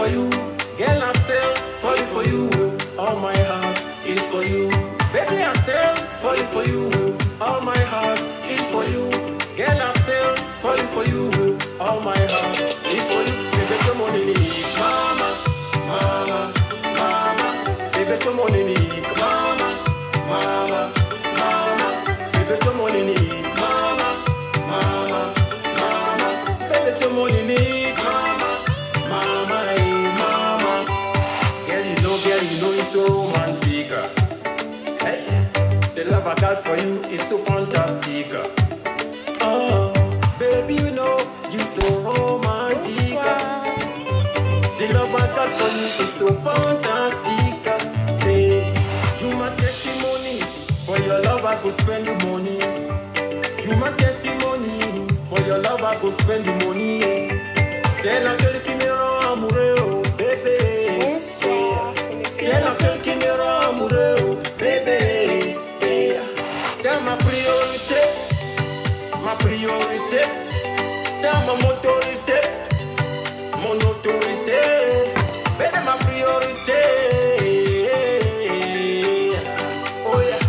for you. Girl, I'm still falling for you. All my heart is for you. Baby, I'm still falling for you. All my heart is for you. Girl, I'm still falling for you. All my heart is for you. Baby, come on in, mama, mama, mama. Baby, come on in, mama, mama, mama. Baby, come on in, mama, mama, mama. Baby, come on in, mama, mama, hey, mama. Girl, you know it's so romantic. Hey, the love I got for you is so fantastic. Oh, baby, you know you're so romantic. The love I got for you is so fantastic. Hey, you my testimony. For your love I go spend the money. You my testimony. For your love I go spend the money. T'es la seule qui me rend amoureux, oh, bébé. T'es la seule qui me rend amoureux, oh, bébé. T'es ma priorité. Ma priorité, t'as mon autorité, mon autorité, baby, ma priorité. Oh yeah,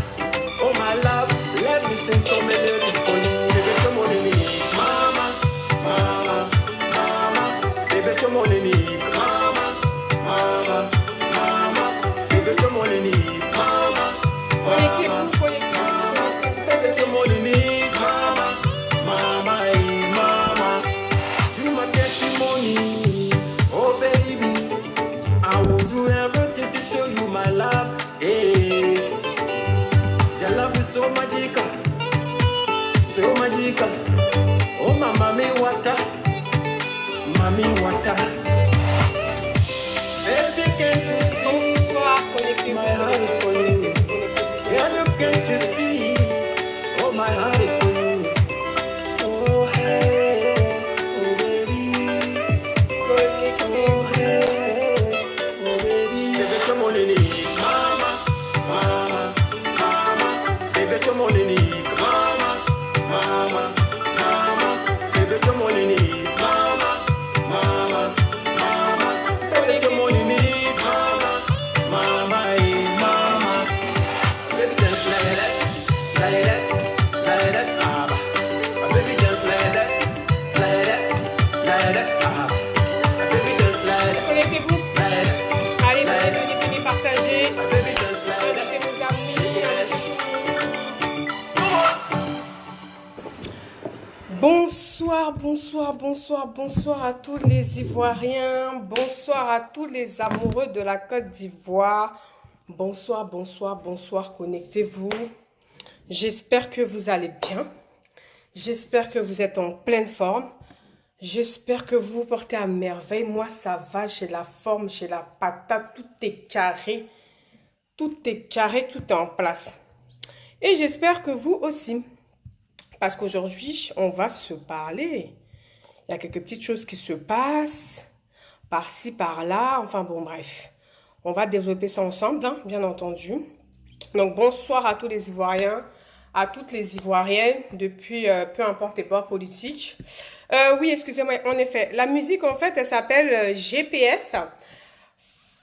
oh my love, let me sing some melodies for you. Baby, come on in, mama, mama, mama. Baby, come on in, mama, mama, mama. Baby, come on in, mama, mama, mama. Baby, come on in, mama. Mama, hey, mama, you my testimony. Oh baby, I will do everything to show you my love. Hey, your love is so magical, so magical. Oh my mommy water, mommy water. Baby, can't you see? My heart is for you. Girl, can't you see? Oh my heart is for you. Bonsoir à tous les Ivoiriens, bonsoir à tous les amoureux de la Côte d'Ivoire, bonsoir, connectez-vous. J'espère que vous allez bien, j'espère que vous êtes en pleine forme, j'espère que vous vous portez à merveille. Moi ça va, j'ai la forme, j'ai la patate, tout est carré, tout est en place. Et j'espère que vous aussi, parce qu'aujourd'hui on va se parler. Il y a quelques petites choses qui se passent, par-ci, par-là, enfin bon, bref. On va développer ça ensemble, hein, bien entendu. Donc, bonsoir à tous les Ivoiriens, à toutes les Ivoiriennes, depuis peu importe les bords politiques. Oui, excusez-moi, en effet, la musique, en fait, elle s'appelle GPS,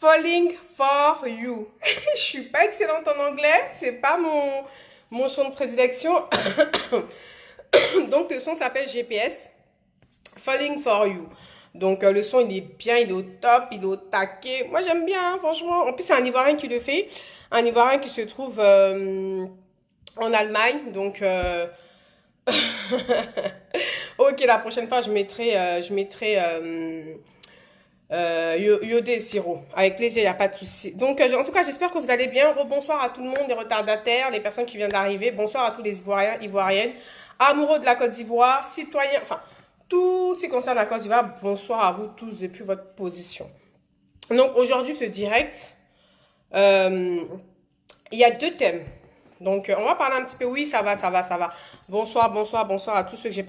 Falling for You. Je suis pas excellente en anglais, c'est pas mon son de prédilection. Donc, le son s'appelle GPS. Falling for You. Donc, le son, il est bien, il est au top, il est au taquet. Moi, j'aime bien, hein, franchement. En plus, c'est un Ivoirien qui le fait. Un Ivoirien qui se trouve en Allemagne. Donc, ok, la prochaine fois, je mettrai Yodé et Siro. Avec plaisir, il n'y a pas de souci. Donc, en tout cas, j'espère que vous allez bien. Rebonsoir à tout le monde, les retardataires, les personnes qui viennent d'arriver. Bonsoir à tous les Ivoiriens, Ivoiriennes, amoureux de la Côte d'Ivoire, citoyens, enfin... Tout ce qui concerne la Côte d'Ivoire, bonsoir à vous tous depuis votre position. Donc aujourd'hui, ce direct, il y a deux thèmes. Donc on va parler un petit peu, oui, ça va. Bonsoir à tous ceux que j'ai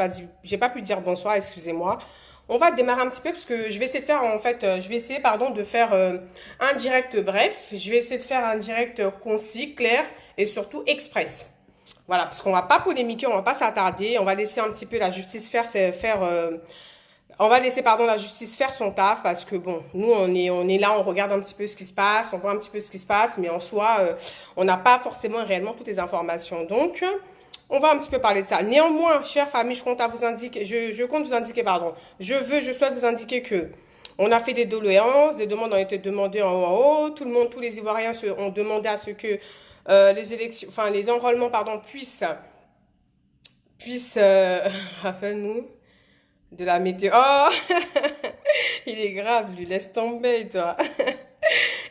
pas pu dire bonsoir, excusez-moi. On va démarrer un petit peu parce que je vais essayer de faire, en fait, de faire un direct bref. Je vais essayer de faire un direct concis, clair et surtout express. Voilà, parce qu'on va pas polémiquer, on va pas s'attarder, on va laisser un petit peu la justice faire On va laisser, pardon, la justice faire son taf parce que, bon, nous, on est là, on regarde un petit peu ce qui se passe, on voit un petit peu ce qui se passe, mais en soi, on n'a pas forcément réellement toutes les informations. Donc, on va un petit peu parler de ça. Néanmoins, chère famille, je compte vous indiquer, pardon, je souhaite vous indiquer que on a fait des doléances, des demandes ont été demandées en haut en haut, tout le monde, tous les Ivoiriens ont demandé à ce que les élections, enfin, les enrôlements, pardon, puissent, rappelle-nous, de la météo. Oh, il est grave, lui, laisse tomber, toi.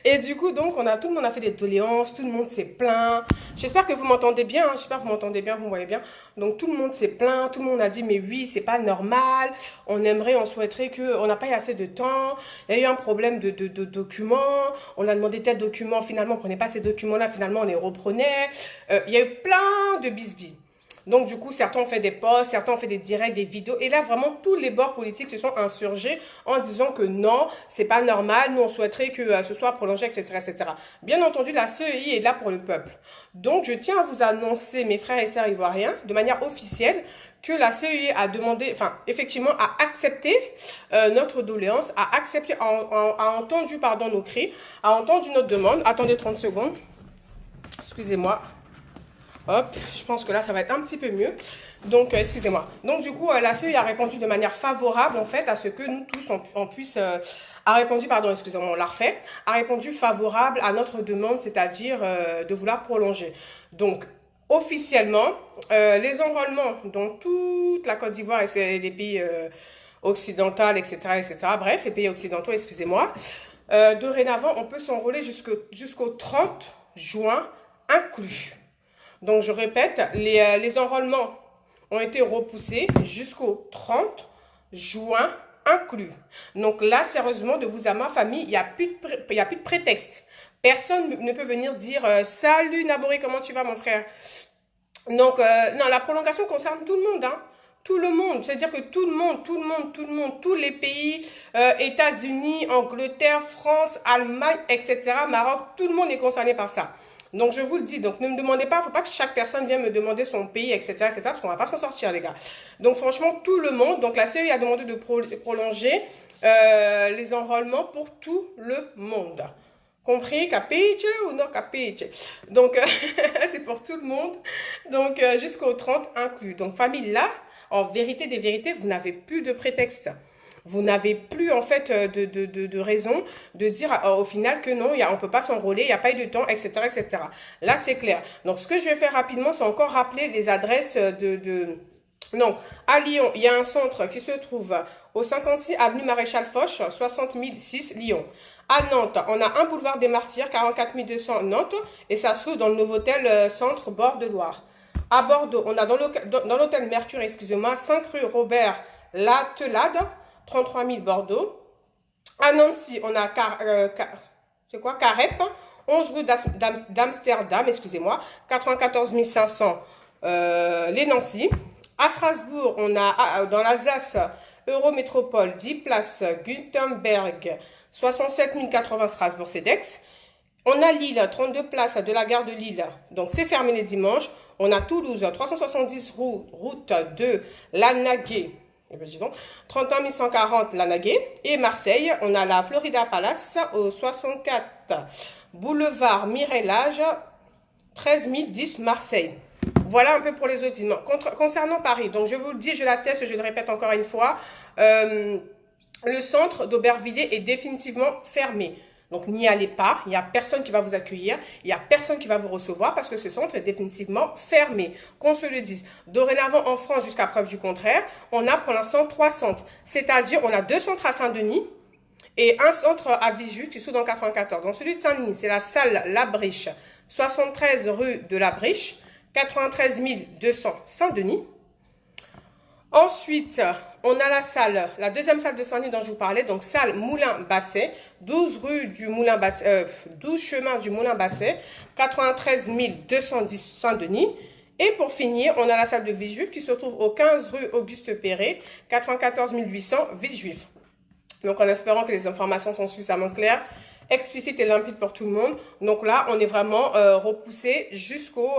Et du coup, donc, tout le monde a fait des doléances, tout le monde s'est plaint. J'espère que vous m'entendez bien, hein, j'espère que vous m'entendez bien, vous me voyez bien. Donc, tout le monde s'est plaint, tout le monde a dit, mais oui, c'est pas normal. On souhaiterait on n'a pas eu assez de temps. Il y a eu un problème de documents. On a demandé tel document, finalement, on ne prenait pas ces documents-là, finalement, on les reprenait. Il y a eu plein de bisbilles. Donc, du coup, certains ont fait des posts, certains ont fait des directs, des vidéos. Et là, vraiment, tous les bords politiques se sont insurgés en disant que non, c'est pas normal. Nous, on souhaiterait que ce soit prolongé, etc., etc. Bien entendu, la CEI est là pour le peuple. Donc, je tiens à vous annoncer, mes frères et sœurs ivoiriens, de manière officielle, que la CEI a demandé, enfin, effectivement, a accepté notre doléance, a accepté, a entendu, pardon, nos cris, a entendu notre demande. Attendez 30 secondes. Excusez-moi. Hop, je pense que là, ça va être un petit peu mieux. Donc, excusez-moi. Donc, du coup, la CEI a répondu de manière favorable, en fait, à ce que nous tous, on puisse... a répondu, pardon, excusez-moi, on l'a refait, a répondu favorable à notre demande, c'est-à-dire de vouloir prolonger. Donc, officiellement, les enrôlements dans toute la Côte d'Ivoire et les pays occidentaux, etc., etc., bref, les pays occidentaux, excusez-moi, dorénavant, on peut s'enrôler jusqu'au 30 juin inclus. Donc, je répète, les enrôlements ont été repoussés jusqu'au 30 juin inclus. Donc là, sérieusement, de vous à ma famille, il n'y a plus de prétexte. Personne ne peut venir dire « Salut Naboré, comment tu vas mon frère ?» Donc, non, la prolongation concerne tout le monde, hein. Tout le monde, c'est-à-dire que tout le monde, tous les pays, États-Unis, Angleterre, France, Allemagne, etc., Maroc, tout le monde est concerné par ça. Donc, je vous le dis, donc ne me demandez pas, il ne faut pas que chaque personne vienne me demander son pays, etc., parce qu'on ne va pas s'en sortir, les gars. Donc, franchement, tout le monde, donc la CEI a demandé de prolonger les enrôlements pour tout le monde. Compris? Capiche ou non capiche? Donc, c'est pour tout le monde. Donc, jusqu'au 30 inclus. Donc, famille, là, en vérité des vérités, vous n'avez plus de prétexte. Vous n'avez plus en fait de raison de dire au final que non, on ne peut pas s'enrôler, il n'y a pas eu de temps, etc., etc. Là, c'est clair. Donc, ce que je vais faire rapidement, c'est encore rappeler les adresses Donc, à Lyon, il y a un centre qui se trouve au 56 avenue Maréchal Foch, 60 006 Lyon. À Nantes, on a un boulevard des Martyrs, 44 200 Nantes, et ça se trouve dans le Novotel Centre Bord de Loire. À Bordeaux, on a dans l'hôtel Mercure, excusez-moi, 5 rue Robert Latelade, 33 000 Bordeaux. À Nancy, on a Carrette, 11 rue d'Amsterdam, excusez-moi, 94 500 les Nancy. À Strasbourg, on a dans l'Alsace, Eurométropole, 10 place Gutenberg, 67 080 Strasbourg-Cedex. On a Lille, 32 places de la gare de Lille, donc c'est fermé les dimanches. On a Toulouse, 370 route de Lanaguet, 31 140 Lanaguet. Et Marseille, on a la Florida Palace au 64 boulevard Mirelage, 13 010 Marseille. Voilà un peu pour les autres villes. Concernant Paris, donc je vous le dis, je l'atteste, je le répète encore une fois, le centre d'Aubervilliers est définitivement fermé. Donc n'y allez pas, il n'y a personne qui va vous accueillir, il n'y a personne qui va vous recevoir parce que ce centre est définitivement fermé, qu'on se le dise. Dorénavant en France, jusqu'à preuve du contraire, on a pour l'instant 3 centres. C'est-à-dire, on a 2 centres à Saint-Denis et un centre à Villejuif qui se trouve dans 94. Donc celui de Saint-Denis, c'est la salle La Briche, 73 rue de La Briche, 93 200 Saint-Denis. Ensuite, on a la deuxième salle de Saint-Denis dont je vous parlais, donc salle Moulin-Basset, 12 rue du Moulin-Basset, 12 chemin du Moulin-Basset, 93 210 Saint-Denis. Et pour finir, on a la salle de Villejuif qui se trouve au 15 rue Auguste Perret, 94 800 Villejuif. Donc en espérant que les informations sont suffisamment claires, explicites et limpides pour tout le monde. Donc là, on est vraiment repoussé jusqu'au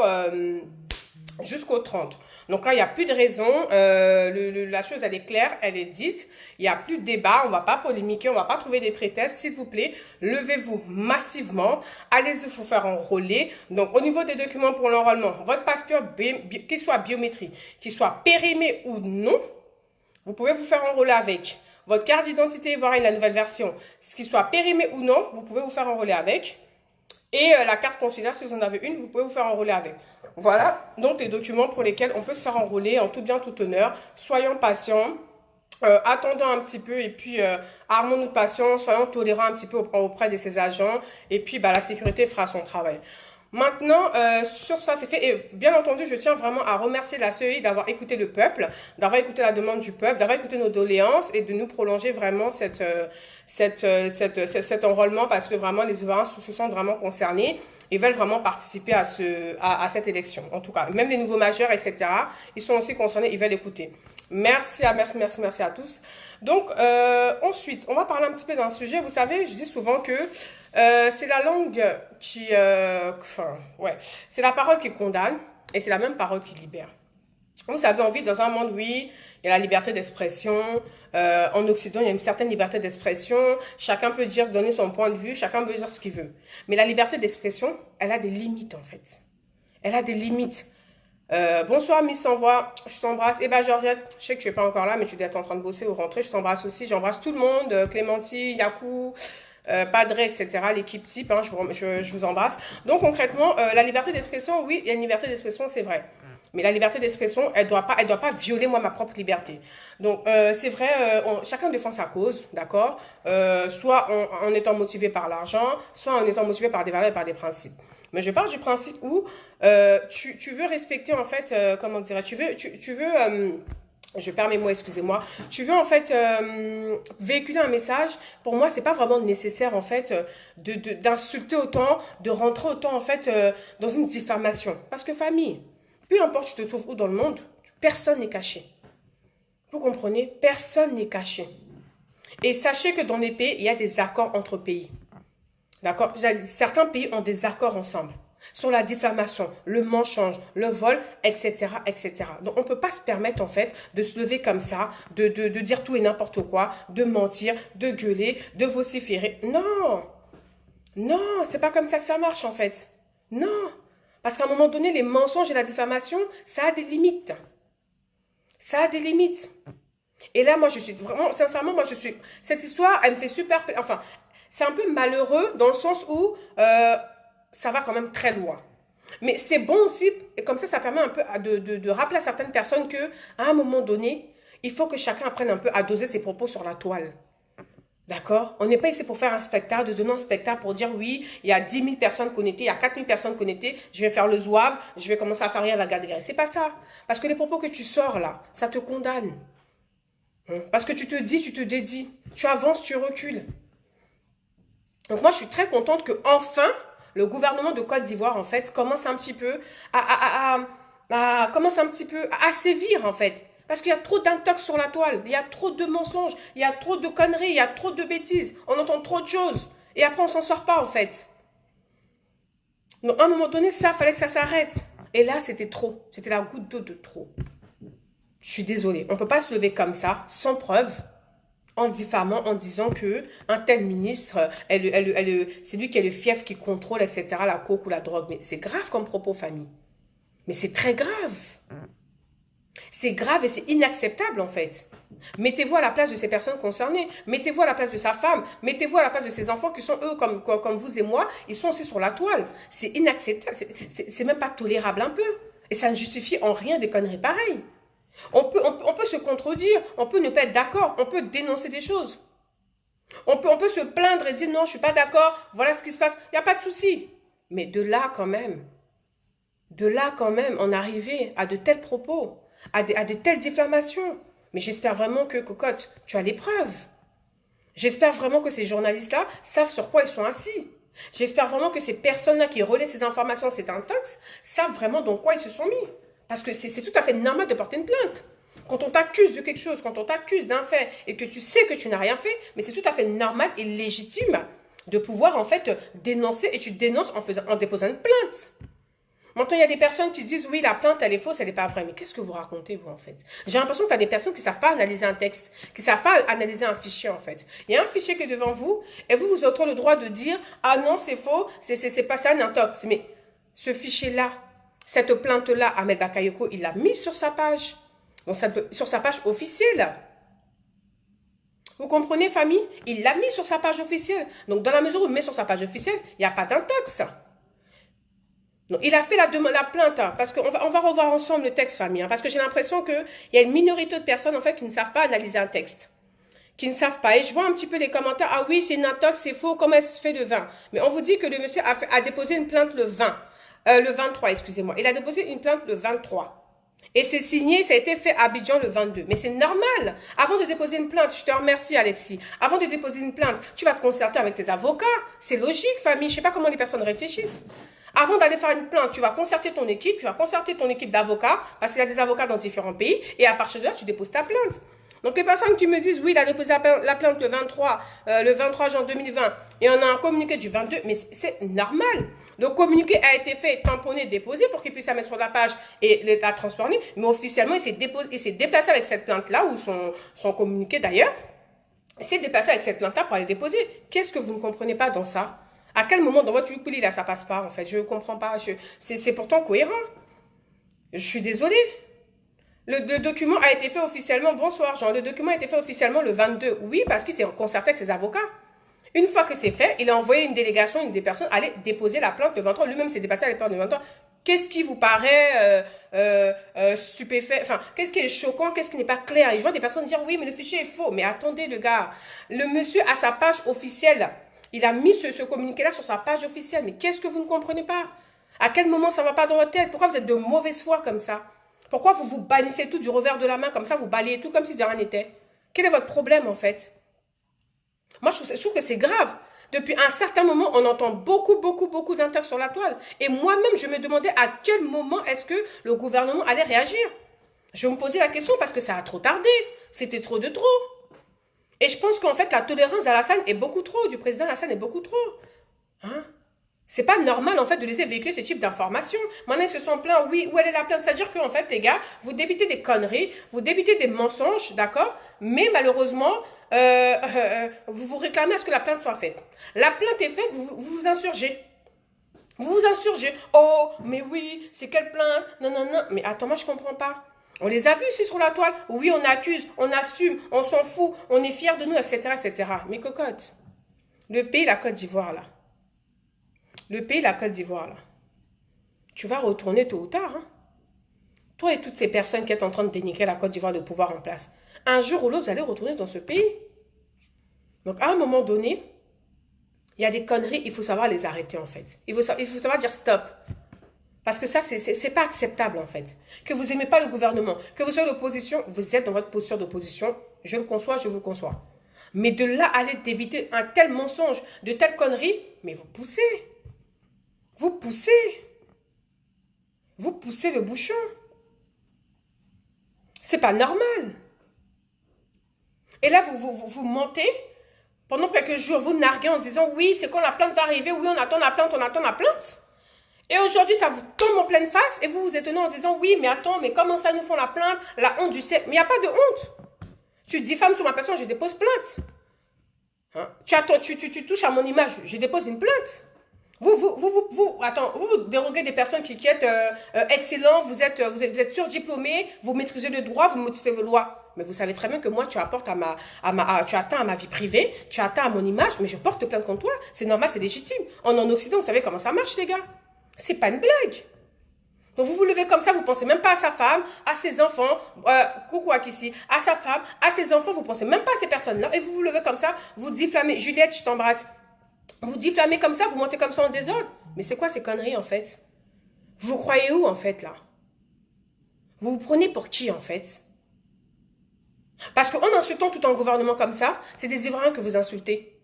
jusqu'au 30. Donc là, il n'y a plus de raison. La chose, elle est claire, elle est dite. Il n'y a plus de débat. On ne va pas polémiquer, on ne va pas trouver des prétextes. S'il vous plaît, levez-vous massivement. Allez-y vous faire enrôler. Donc, au niveau des documents pour l'enrôlement, votre passeport, qu'il soit biométrique, qu'il soit périmé ou non, vous pouvez vous faire enrôler avec. Votre carte d'identité ivoirienne, la nouvelle version, ce qui soit périmé ou non, vous pouvez vous faire enrôler avec. Et la carte consulaire, si vous en avez une, vous pouvez vous faire enrôler avec. Voilà, donc les documents pour lesquels on peut se faire enrôler en tout bien, tout honneur. Soyons patients, attendons un petit peu et puis armons-nous de patience, soyons tolérants un petit peu auprès de ces agents. Et puis la sécurité fera son travail. Maintenant, sur ça, c'est fait. Et bien entendu, je tiens vraiment à remercier la CEI d'avoir écouté le peuple, d'avoir écouté la demande du peuple, d'avoir écouté nos doléances et de nous prolonger vraiment cet enrôlement parce que vraiment, les Ivoiriens se sentent vraiment concernés et veulent vraiment participer à cette élection. En tout cas, même les nouveaux majeurs, etc., ils sont aussi concernés, ils veulent écouter. Merci à tous. Donc, ensuite, on va parler un petit peu d'un sujet. Vous savez, je dis souvent que c'est la langue qui... c'est la parole qui condamne et c'est la même parole qui libère. Vous savez, on vit dans un monde, oui, il y a la liberté d'expression. En Occident, il y a une certaine liberté d'expression. Chacun peut donner son point de vue, chacun peut dire ce qu'il veut. Mais la liberté d'expression, elle a des limites, en fait. Elle a des limites. Bonsoir Miss Envoi, je t'embrasse. Eh ben Georgette, je sais que tu n'es pas encore là, mais tu dois être en train de bosser ou rentrer. Je t'embrasse aussi. J'embrasse tout le monde. Clémentine, Yakou, Padre, etc. L'équipe type, hein, je vous embrasse. Donc concrètement, la liberté d'expression, oui, il y a une liberté d'expression, c'est vrai. Mais la liberté d'expression, elle doit pas violer moi ma propre liberté. Donc c'est vrai, chacun défend sa cause, d'accord. Soit en étant motivé par l'argent, soit en étant motivé par des valeurs et par des principes. Mais je parle du principe où tu veux respecter en fait, comment dire, tu veux je perds mes mots, excusez-moi. Tu veux en fait véhiculer un message. Pour moi, c'est pas vraiment nécessaire en fait d'insulter autant, de rentrer autant en fait dans une diffamation. Parce que famille, peu importe tu te trouves où dans le monde, personne n'est caché. Vous comprenez? Personne n'est caché. Et sachez que dans les pays, il y a des accords entre pays. D'accord? Certains pays ont des accords ensemble. Sur la diffamation, le mensonge, le vol, etc., etc. Donc, on ne peut pas se permettre, en fait, de se lever comme ça, de dire tout et n'importe quoi, de mentir, de gueuler, de vociférer. Non! Non, c'est pas comme ça que ça marche, en fait. Non! Parce qu'à un moment donné, les mensonges et la diffamation, ça a des limites. Ça a des limites. Et là, moi, je suis vraiment, sincèrement, cette histoire, elle me fait super... Enfin, c'est un peu malheureux dans le sens où... ça va quand même très loin. Mais c'est bon aussi, et comme ça permet un peu de rappeler à certaines personnes qu'à un moment donné, il faut que chacun apprenne un peu à doser ses propos sur la toile. D'accord? On n'est pas ici pour faire un spectacle, de donner un spectacle pour dire oui, il y a 10 000 personnes connectées, il y a 4 000 personnes connectées, je vais faire le zouave, je vais commencer à faire rire la galerie. C'est pas ça. Parce que les propos que tu sors là, ça te condamne. Parce que tu te dis, tu te dédies, tu avances, tu recules. Donc moi, je suis très contente que enfin le gouvernement de Côte d'Ivoire, en fait, commence un petit peu à sévir, en fait. Parce qu'il y a trop d'intox sur la toile, il y a trop de mensonges, il y a trop de conneries, il y a trop de bêtises, on entend trop de choses. Et après, on s'en sort pas, en fait. Donc, à un moment donné, ça, fallait que ça s'arrête. Et là, c'était trop. C'était la goutte d'eau de trop. Je suis désolée. On ne peut pas se lever comme ça, sans preuve, en diffamant, en disant que un tel ministre, c'est lui qui est le fief qui contrôle, etc., la coke ou la drogue. Mais c'est grave comme propos, famille. Mais c'est très grave. C'est grave et c'est inacceptable, en fait. Mettez-vous à la place de ces personnes concernées. Mettez-vous à la place de sa femme. Mettez-vous à la place de ses enfants qui sont, eux, comme vous et moi. Ils sont aussi sur la toile. C'est inacceptable. C'est même pas tolérable un peu. Et ça ne justifie en rien des conneries pareilles. On peut se contredire, on peut ne pas être d'accord, on peut dénoncer des choses. On peut se plaindre et dire non, je ne suis pas d'accord, voilà ce qui se passe, il n'y a pas de souci. Mais de là quand même, en arriver à de tels propos, à de telles diffamations. Mais j'espère vraiment que, Cocotte, tu as les preuves. J'espère vraiment que ces journalistes-là savent sur quoi ils sont assis. J'espère vraiment que ces personnes-là qui relaient ces informations, cet intox, savent vraiment dans quoi ils se sont mis. Parce que c'est tout à fait normal de porter une plainte. Quand on t'accuse de quelque chose, quand on t'accuse d'un fait et que tu sais que tu n'as rien fait, mais c'est tout à fait normal et légitime de pouvoir en fait dénoncer et tu dénonces en déposant une plainte. Maintenant, il y a des personnes qui disent, oui, la plainte, elle est fausse, elle n'est pas vraie. Mais qu'est-ce que vous racontez, vous, en fait? J'ai l'impression qu'il y a des personnes qui ne savent pas analyser un texte, qui ne savent pas analyser un fichier, en fait. Il y a un fichier qui est devant vous, et vous, vous avez le droit de dire, ah non, c'est faux, c'est pas ça, un intox. Mais ce fichier-là, cette plainte-là, Ahmed Bakayoko, il l'a mis sur sa page. Donc, sur sa page officielle. Vous comprenez, famille? Il l'a mis sur sa page officielle. Donc, dans la mesure où il met sur sa page officielle, il n'y a pas d'intox. Donc, il a fait la plainte, hein, parce qu'on va revoir ensemble le texte, famille, hein, parce que j'ai l'impression qu'il y a une minorité de personnes, en fait, qui ne savent pas analyser un texte, qui ne savent pas. Et je vois un petit peu les commentaires, ah oui, c'est une intox, c'est faux, comment elle se fait le 20? Mais on vous dit que le monsieur a déposé une plainte le 23, excusez-moi. Il a déposé une plainte le 23. Et c'est signé, ça a été fait à Abidjan le 22. Mais c'est normal. Avant de déposer une plainte, je te remercie, Alexis. Avant de déposer une plainte, tu vas te concerter avec tes avocats. C'est logique, famille. Je ne sais pas comment les personnes réfléchissent. Avant d'aller faire une plainte, tu vas concerter ton équipe, d'avocats, parce qu'il y a des avocats dans différents pays, et à partir de là, tu déposes ta plainte. Donc les personnes qui me disent, oui, il a déposé la plainte le 23 juin 2020, et on a un communiqué du 22, mais c'est normal. Le communiqué a été fait, tamponné, déposé pour qu'il puisse la mettre sur la page et la transformer, mais officiellement, il s'est déplacé avec cette plainte-là, ou son communiqué d'ailleurs, il s'est déplacé avec cette plainte-là pour aller déposer. Qu'est-ce que vous ne comprenez pas dans ça? À quel moment dans votre Yukuli, là, ça passe pas, en fait? Je ne comprends pas. C'est pourtant cohérent. Je suis désolée. Le document a été fait officiellement, bonsoir Jean, le document a été fait officiellement le 22. Oui, parce qu'il s'est concerté avec ses avocats. Une fois que c'est fait, il a envoyé une délégation, une des personnes, aller déposer la plainte le 23. Lui-même s'est déplacé à la plainte le 23. Qu'est-ce qui vous paraît stupéfait? Enfin, qu'est-ce qui est choquant? Qu'est-ce qui n'est pas clair? Et je vois des personnes dire, oui, mais le fichier est faux. Mais attendez, le gars. Le monsieur a sa page officielle. Il a mis ce communiqué-là sur sa page officielle. Mais qu'est-ce que vous ne comprenez pas? À quel moment ça ne va pas dans votre tête? Pourquoi vous êtes de mauvaise foi comme ça? Pourquoi vous vous bannissez tout du revers de la main comme ça? Vous balayez tout comme si de rien n'était? Quel est votre problème en fait? Moi, je trouve que c'est grave. Depuis un certain moment, on entend beaucoup d'internes sur la toile. Et moi-même, je me demandais à quel moment est-ce que le gouvernement allait réagir. Je me posais la question parce que ça a trop tardé. C'était trop de trop. Et je pense qu'en fait, la tolérance d'Alassane est beaucoup trop, du président Alassane est beaucoup trop. Hein? C'est pas normal, en fait, de laisser véhiculer ce type d'informations. Maintenant, ils se sont plaints, oui, où elle est la plainte? C'est-à-dire qu'en fait, les gars, vous débitez des conneries, vous débitez des mensonges, d'accord? Mais malheureusement, vous vous réclamez à ce que la plainte soit faite. La plainte est faite, vous vous insurgez. Vous vous insurgez. Oh, mais oui, c'est quelle plainte? Non, non, non. Mais attends, moi, je comprends pas. On les a vus ici sur la toile. Oui, on accuse, on assume, on s'en fout, on est fiers de nous, etc., etc. Mais cocotte, le pays, la Côte d'Ivoire, là. Le pays, la Côte d'Ivoire, là. Tu vas retourner tôt ou tard, hein. Toi et toutes ces personnes qui sont en train de dénigrer la Côte d'Ivoire de pouvoir en place. Un jour ou l'autre, vous allez retourner dans ce pays. Donc, à un moment donné, il y a des conneries, il faut savoir les arrêter, en fait. Il faut savoir dire stop. Parce que ça, c'est pas acceptable, en fait. Que vous n'aimez pas le gouvernement, que vous soyez l'opposition, vous êtes dans votre posture d'opposition. Je le conçois, je vous conçois. Mais de là, aller débiter un tel mensonge, de telles conneries, mais vous poussez. Vous poussez. Vous poussez le bouchon. C'est pas normal. Et là, vous mentez. Pendant quelques jours, vous narguez en disant, oui, c'est quand la plainte va arriver, oui, on attend la plainte, on attend la plainte. Et aujourd'hui, ça vous tombe en pleine face et vous vous étonnez en disant, oui, mais attends, mais comment ça nous font la plainte? La honte du siècle. Mais il n'y a pas de honte. Tu diffames sur ma personne, je dépose plainte. Hein? Tu touches à mon image, je dépose une plainte. Vous déroguez des personnes qui êtes excellents, vous êtes surdiplômés, vous maîtrisez le droit, vous maîtrisez vos lois. Mais vous savez très bien que moi, tu atteins à ma vie privée, tu atteins à mon image, mais je porte plainte contre toi. C'est normal, c'est légitime. En Occident, vous savez comment ça marche, les gars. C'est pas une blague. Donc vous vous levez comme ça, vous pensez même pas à sa femme, à ses enfants, coucou Akissi, à sa femme, à ses enfants, vous pensez même pas à ces personnes-là, et vous vous levez comme ça, vous diffamez, Juliette, je t'embrasse, vous diffamez comme ça, vous montez comme ça en désordre. Mais c'est quoi ces conneries en fait? Vous croyez où en fait là? Vous vous prenez pour qui en fait? Parce qu'en insultant tout un gouvernement comme ça, c'est des Ivoiriens que vous insultez.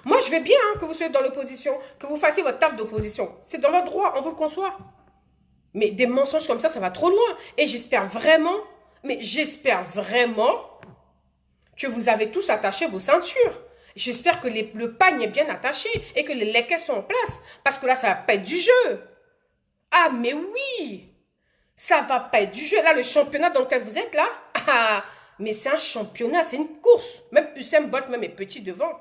Moi je veux bien que vous soyez dans l'opposition, que vous fassiez votre taf d'opposition. C'est dans votre droit, on vous le conçoit. Mais des mensonges comme ça va trop loin. Et j'espère vraiment, que vous avez tous attaché vos ceintures. J'espère que le pagne est bien attaché et que les lequets sont en place. Parce que là, ça va pas être du jeu. Ah, mais oui! Ça va pas être du jeu. Là, le championnat dans lequel vous êtes, là, ah, mais c'est un championnat, c'est une course. Même Usain Bolt, même est petit devant.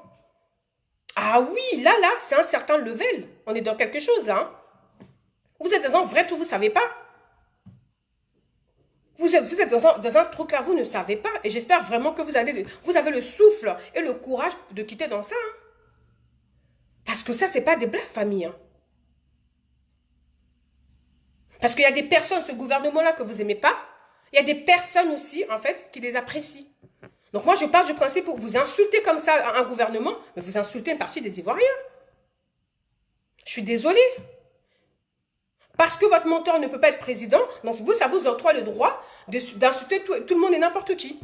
Ah oui, là, c'est un certain level. On est dans quelque chose, là. Hein. Vous êtes dans un vrai truc, vous ne savez pas. Vous êtes dans un truc là, vous ne savez pas. Et j'espère vraiment que vous avez le souffle et le courage de quitter dans ça. Hein. Parce que ça, c'est pas des blagues, famille. Hein. Parce qu'il y a des personnes, ce gouvernement-là, que vous n'aimez pas. Il y a des personnes aussi, en fait, qui les apprécient. Donc moi, je pars du principe pour vous insulter comme ça un gouvernement, mais vous insultez une partie des Ivoiriens. Je suis désolée. Parce que votre mentor ne peut pas être président, donc vous, ça vous octroie le droit d'insulter tout le monde et n'importe qui.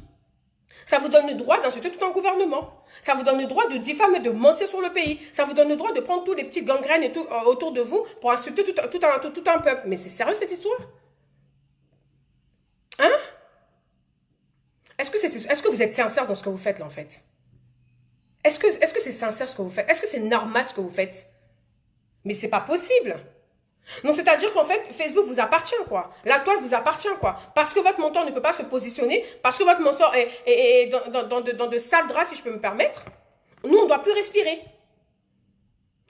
Ça vous donne le droit d'insulter tout un gouvernement. Ça vous donne le droit de diffamer, de mentir sur le pays. Ça vous donne le droit de prendre tous les petits gangrènes et tout, autour de vous pour insulter tout un peuple. Mais c'est sérieux cette histoire? Hein? Est-ce que vous êtes sincère dans ce que vous faites là en fait? Est-ce que c'est sincère ce que vous faites? Est-ce que c'est normal ce que vous faites? Mais c'est pas possible. Non, c'est-à-dire qu'en fait, Facebook vous appartient, quoi. La toile vous appartient, quoi. Parce que votre mentor ne peut pas se positionner, parce que votre mentor est dans de sales draps, si je peux me permettre, nous, on ne doit plus respirer.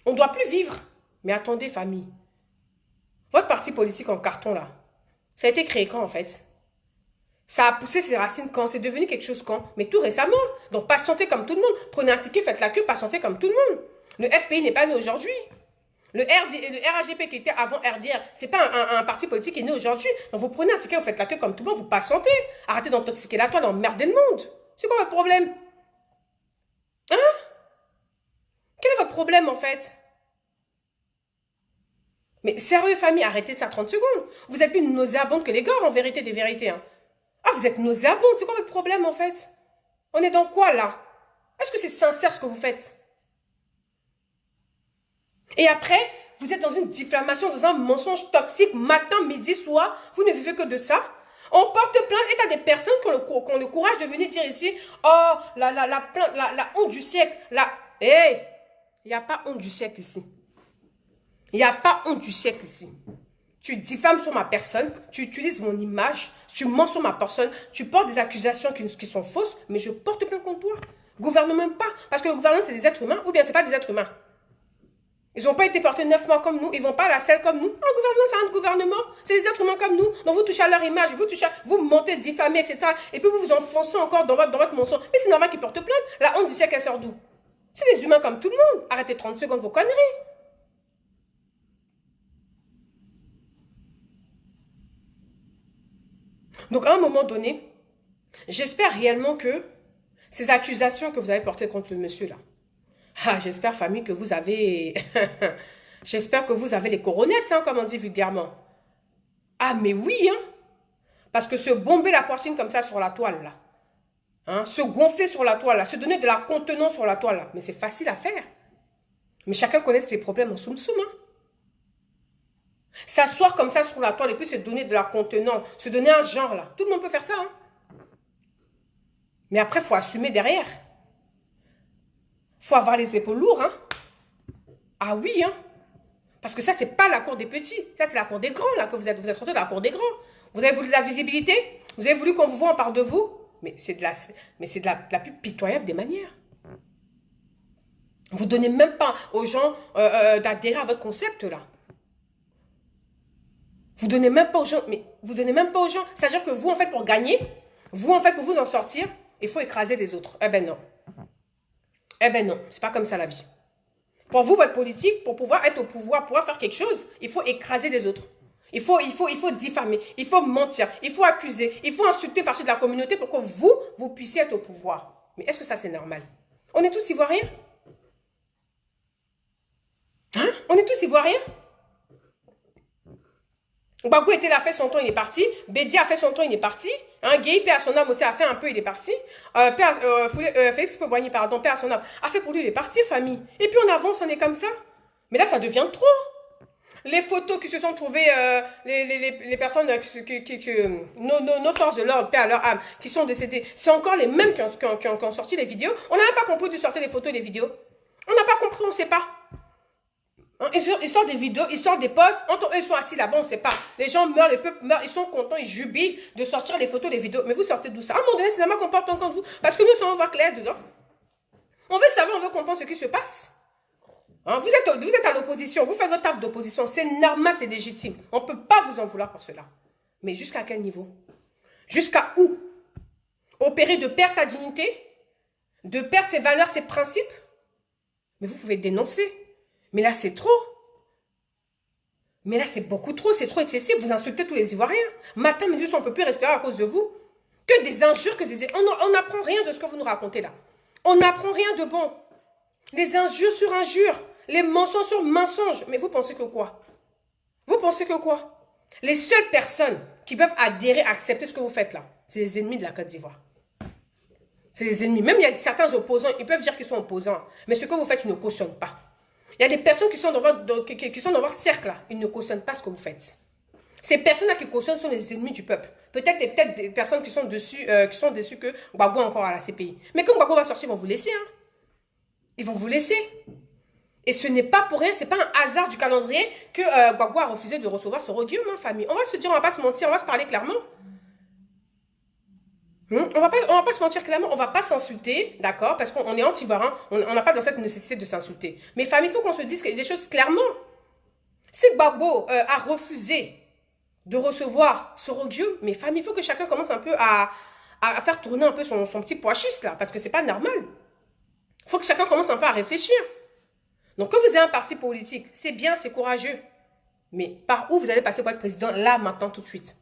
On ne doit plus vivre. Mais attendez, famille. Votre parti politique en carton, là, ça a été créé quand, en fait? Ça a poussé ses racines quand? C'est devenu quelque chose quand? Mais tout récemment. Donc, patientez comme tout le monde. Prenez un ticket, faites la queue, patientez comme tout le monde. Le FPI n'est pas né aujourd'hui. Le RHDP qui était avant RDR, c'est pas un parti politique qui est né aujourd'hui. Donc vous prenez un ticket, vous faites la queue comme tout le monde, vous patientez. Arrêtez d'intoxiquer la toile, d'emmerder le monde. C'est quoi votre problème? Hein? Quel est votre problème en fait? Mais sérieux famille, arrêtez ça 30 secondes. Vous êtes plus nauséabonde que les gars en vérité des vérités. Hein. Ah, vous êtes nauséabonde, c'est quoi votre problème en fait? On est dans quoi là? Est-ce que c'est sincère ce que vous faites? Et après, vous êtes dans une diffamation, dans un mensonge toxique, matin, midi, soir. Vous ne vivez que de ça. On porte plainte et t'as des personnes qui ont le courage de venir dire ici, oh, la honte du siècle. Hey, il n'y a pas honte du siècle ici. Il n'y a pas honte du siècle ici. Tu diffames sur ma personne, tu utilises mon image, tu mens sur ma personne, tu portes des accusations qui sont fausses, mais je porte plainte contre toi. Gouvernement pas. Parce que le gouvernement, c'est des êtres humains, ou bien c'est pas des êtres humains. Ils n'ont pas été portés 9 mois comme nous. Ils ne vont pas à la selle comme nous. Un gouvernement, c'est un gouvernement. C'est des êtres humains comme nous. Donc vous touchez à leur image. Vous mentez, diffamez, etc. Et puis vous vous enfoncez encore dans votre mensonge. Mais c'est normal qu'ils portent plainte. La honte du siècle, elle sort d'où? C'est des humains comme tout le monde. Arrêtez 30 secondes vos conneries. Donc à un moment donné, j'espère réellement que ces accusations que vous avez portées contre le monsieur là, ah, j'espère, famille, que vous avez... j'espère que vous avez les coronesses, hein, comme on dit vulgairement. Ah, mais oui, hein. Parce que se bomber la poitrine comme ça sur la toile, là. Hein, se gonfler sur la toile, là. Se donner de la contenance sur la toile, là. Mais c'est facile à faire. Mais chacun connaît ses problèmes en soum-soum, hein. S'asseoir comme ça sur la toile et puis se donner de la contenance. Se donner un genre, là. Tout le monde peut faire ça, hein. Mais après, il faut assumer derrière. Faut avoir les épaules lourdes, hein. Ah oui, hein. Parce que ça, c'est pas la cour des petits. Ça, c'est la cour des grands, là, que vous êtes rentré dans la cour des grands. Vous avez voulu de la visibilité. Vous avez voulu qu'on vous voit, on parle de vous. Mais c'est de la plus pitoyable des manières. Vous donnez même pas aux gens d'adhérer à votre concept, là. Vous donnez même pas aux gens. Mais vous donnez même pas aux gens. C'est-à-dire que vous, en fait, pour gagner, vous, en fait, pour vous en sortir, il faut écraser les autres. Eh ben non. Eh ben non, c'est pas comme ça la vie. Pour vous, votre politique, pour pouvoir être au pouvoir, pouvoir faire quelque chose, il faut écraser les autres. Il faut diffamer, il faut mentir, il faut accuser, il faut insulter une partie de la communauté pour que vous puissiez être au pouvoir. Mais est-ce que ça, c'est normal? On est tous ivoiriens? Hein? On est tous ivoiriens? Gbagbo était là, a fait son temps, il est parti. Bédia a fait son temps, il est parti. Hein, Gueye, paix à son âme aussi, a fait un peu, il est parti. Félix Poboigny, pardon, paix à son âme, a fait pour lui, il est parti, famille. Et puis on avance, on est comme ça. Mais là, ça devient trop. Les photos qui se sont trouvées, les personnes, nos forces de l'ordre, paix à leur âme, qui sont décédées, c'est encore les mêmes qui ont sorti les vidéos. On n'a même pas compris de sortir les photos et les vidéos. On n'a pas compris, on ne sait pas. Hein, ils sortent des vidéos, ils sortent des posts, ils sont assis là-bas, on ne sait pas. Les gens meurent, le peuple meurt, ils sont contents, ils jubilent de sortir les photos, les vidéos. Mais vous sortez d'où ça? À un moment donné, c'est normal qu'on porte en compte vous. Parce que nous, on va clair dedans. On veut savoir, on veut comprendre ce qui se passe. Hein, vous êtes à l'opposition, vous faites votre taf d'opposition. C'est normal, c'est légitime. On ne peut pas vous en vouloir pour cela. Mais jusqu'à quel niveau? Jusqu'à où? Opérer de perdre sa dignité? De perdre ses valeurs, ses principes? Mais vous pouvez dénoncer. Mais là, c'est trop. Mais là, c'est beaucoup trop, c'est trop excessif. Vous insultez tous les Ivoiriens. Matin, midi, on ne peut plus respirer à cause de vous. Que des injures, que des... On n'apprend rien de ce que vous nous racontez là. On n'apprend rien de bon. Les injures sur injures. Les mensonges sur mensonges. Mais vous pensez que quoi? Vous pensez que quoi? Les seules personnes qui peuvent adhérer, accepter ce que vous faites là, c'est les ennemis de la Côte d'Ivoire. C'est les ennemis. Même il y a certains opposants, ils peuvent dire qu'ils sont opposants. Mais ce que vous faites, ils ne cautionnent pas. Il y a des personnes qui sont dans votre cercle là, ils ne cautionnent pas ce que vous faites. Ces personnes-là qui cautionnent sont les ennemis du peuple. Peut-être des personnes qui sont déçues que Gbagbo est encore à la CPI. Mais quand Gbagbo va sortir, ils vont vous laisser. Hein. Ils vont vous laisser. Et ce n'est pas pour rien, ce n'est pas un hasard du calendrier que Gbagbo a refusé de recevoir ce Guillaume, hein, famille. On va se dire, on ne va pas se mentir, on va se parler clairement. On va pas se mentir clairement, on va pas s'insulter, d'accord? Parce qu'on est anti-ivoirien, on n'a pas dans cette nécessité de s'insulter. Mais famille, il faut qu'on se dise des choses clairement. Si Gbagbo a refusé de recevoir ce Guillaume, mais famille, il faut que chacun commence un peu à faire tourner un peu son petit pois chiche là, parce que c'est pas normal. Il faut que chacun commence un peu à réfléchir. Donc quand vous avez un parti politique, c'est bien, c'est courageux. Mais par où vous allez passer pour être président, là, maintenant, tout de suite?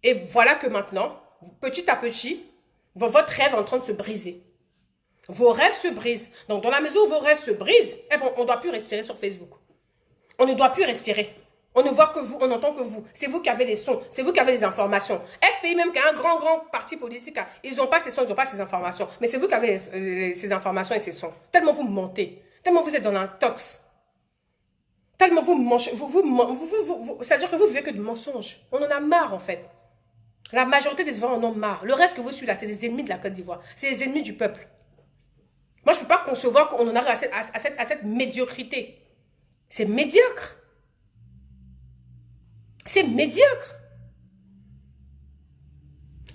Et voilà que maintenant, petit à petit, votre rêve est en train de se briser. Vos rêves se brisent. Donc, dans la mesure où vos rêves se brisent, eh bon, on ne doit plus respirer sur Facebook. On ne doit plus respirer. On ne voit que vous, on n'entend que vous. C'est vous qui avez les sons, c'est vous qui avez les informations. FPI même, qui a un grand parti politique, ils n'ont pas ces sons, ils n'ont pas ces informations. Mais c'est vous qui avez ces informations et ces sons. Tellement vous mentez, tellement vous êtes dans l'intox. Tellement vous mangez, c'est-à-dire que vous vivez que de mensonges. On en a marre, en fait. La majorité des Ivoiriens en ont marre. Le reste que vous suivez là, c'est des ennemis de la Côte d'Ivoire. C'est des ennemis du peuple. Moi, je ne peux pas concevoir qu'on en arrive à cette médiocrité. C'est médiocre. C'est médiocre.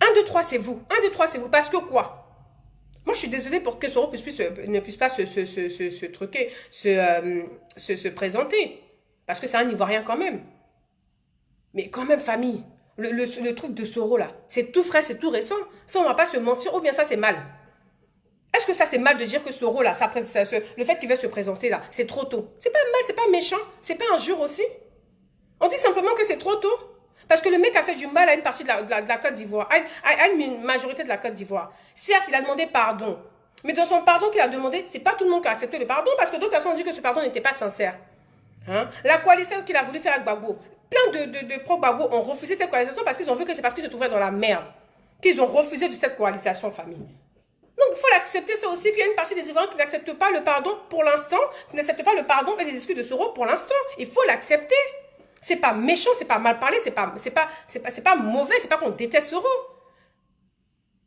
1, 2, 3, c'est vous. 1, 2, 3, c'est vous. Parce que quoi? Moi, je suis désolée pour que Soro ne puisse pas se présenter. Parce que c'est un Ivoirien quand même. Mais quand même, famille. Le truc de Soro, là, c'est tout frais, c'est tout récent. Ça, on ne va pas se mentir, ou bien ça, c'est mal. Est-ce que ça, c'est mal de dire que Soro, là, le fait qu'il va se présenter, là, c'est trop tôt? C'est pas mal, c'est pas méchant, c'est pas injure aussi. On dit simplement que c'est trop tôt. Parce que le mec a fait du mal à une partie de la Côte d'Ivoire, à une majorité de la Côte d'Ivoire. Certes, il a demandé pardon. Mais dans son pardon qu'il a demandé, c'est pas tout le monde qui a accepté le pardon, parce que d'autres personnes ont dit que ce pardon n'était pas sincère. Hein? La coalition qu'il a voulu faire avec Gbagbo, plein de pro-Gbagbo ont refusé cette coalition parce qu'ils ont vu que c'est parce qu'ils se trouvaient dans la merde. Qu'ils ont refusé de cette coalition, famille. Donc, il faut l'accepter, ça aussi, qu'il y a une partie des Ivoiriens qui n'acceptent pas le pardon pour l'instant, qui n'acceptent pas le pardon et les excuses de Soro pour l'instant. Il faut l'accepter. C'est pas méchant, c'est pas mal parlé, c'est pas mauvais, c'est pas qu'on déteste Soro.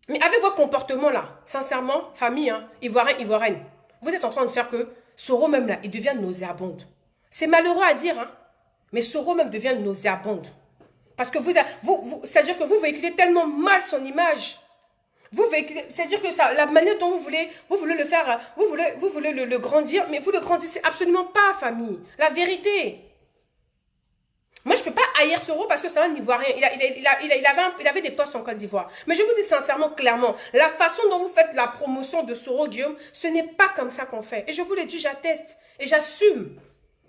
Mais avec votre comportement là, sincèrement, famille, hein, Ivoirien, Ivoirienne, vous êtes en train de faire que Soro même là, il devient nauséabonde. C'est malheureux à dire, hein, mais Soro même devient nauséabonde. Parce que c'est-à-dire que vous véhiculez tellement mal son image. C'est-à-dire que ça, la manière dont vous voulez le faire, vous voulez le grandir, mais vous le grandissez absolument pas, famille. La vérité. Moi, je ne peux pas haïr Soro parce que c'est un Ivoirien. Il avait des postes en Côte d'Ivoire. Mais je vous dis sincèrement, clairement, la façon dont vous faites la promotion de Soro Guillaume, ce n'est pas comme ça qu'on fait. Et je vous l'ai dit, j'atteste et j'assume.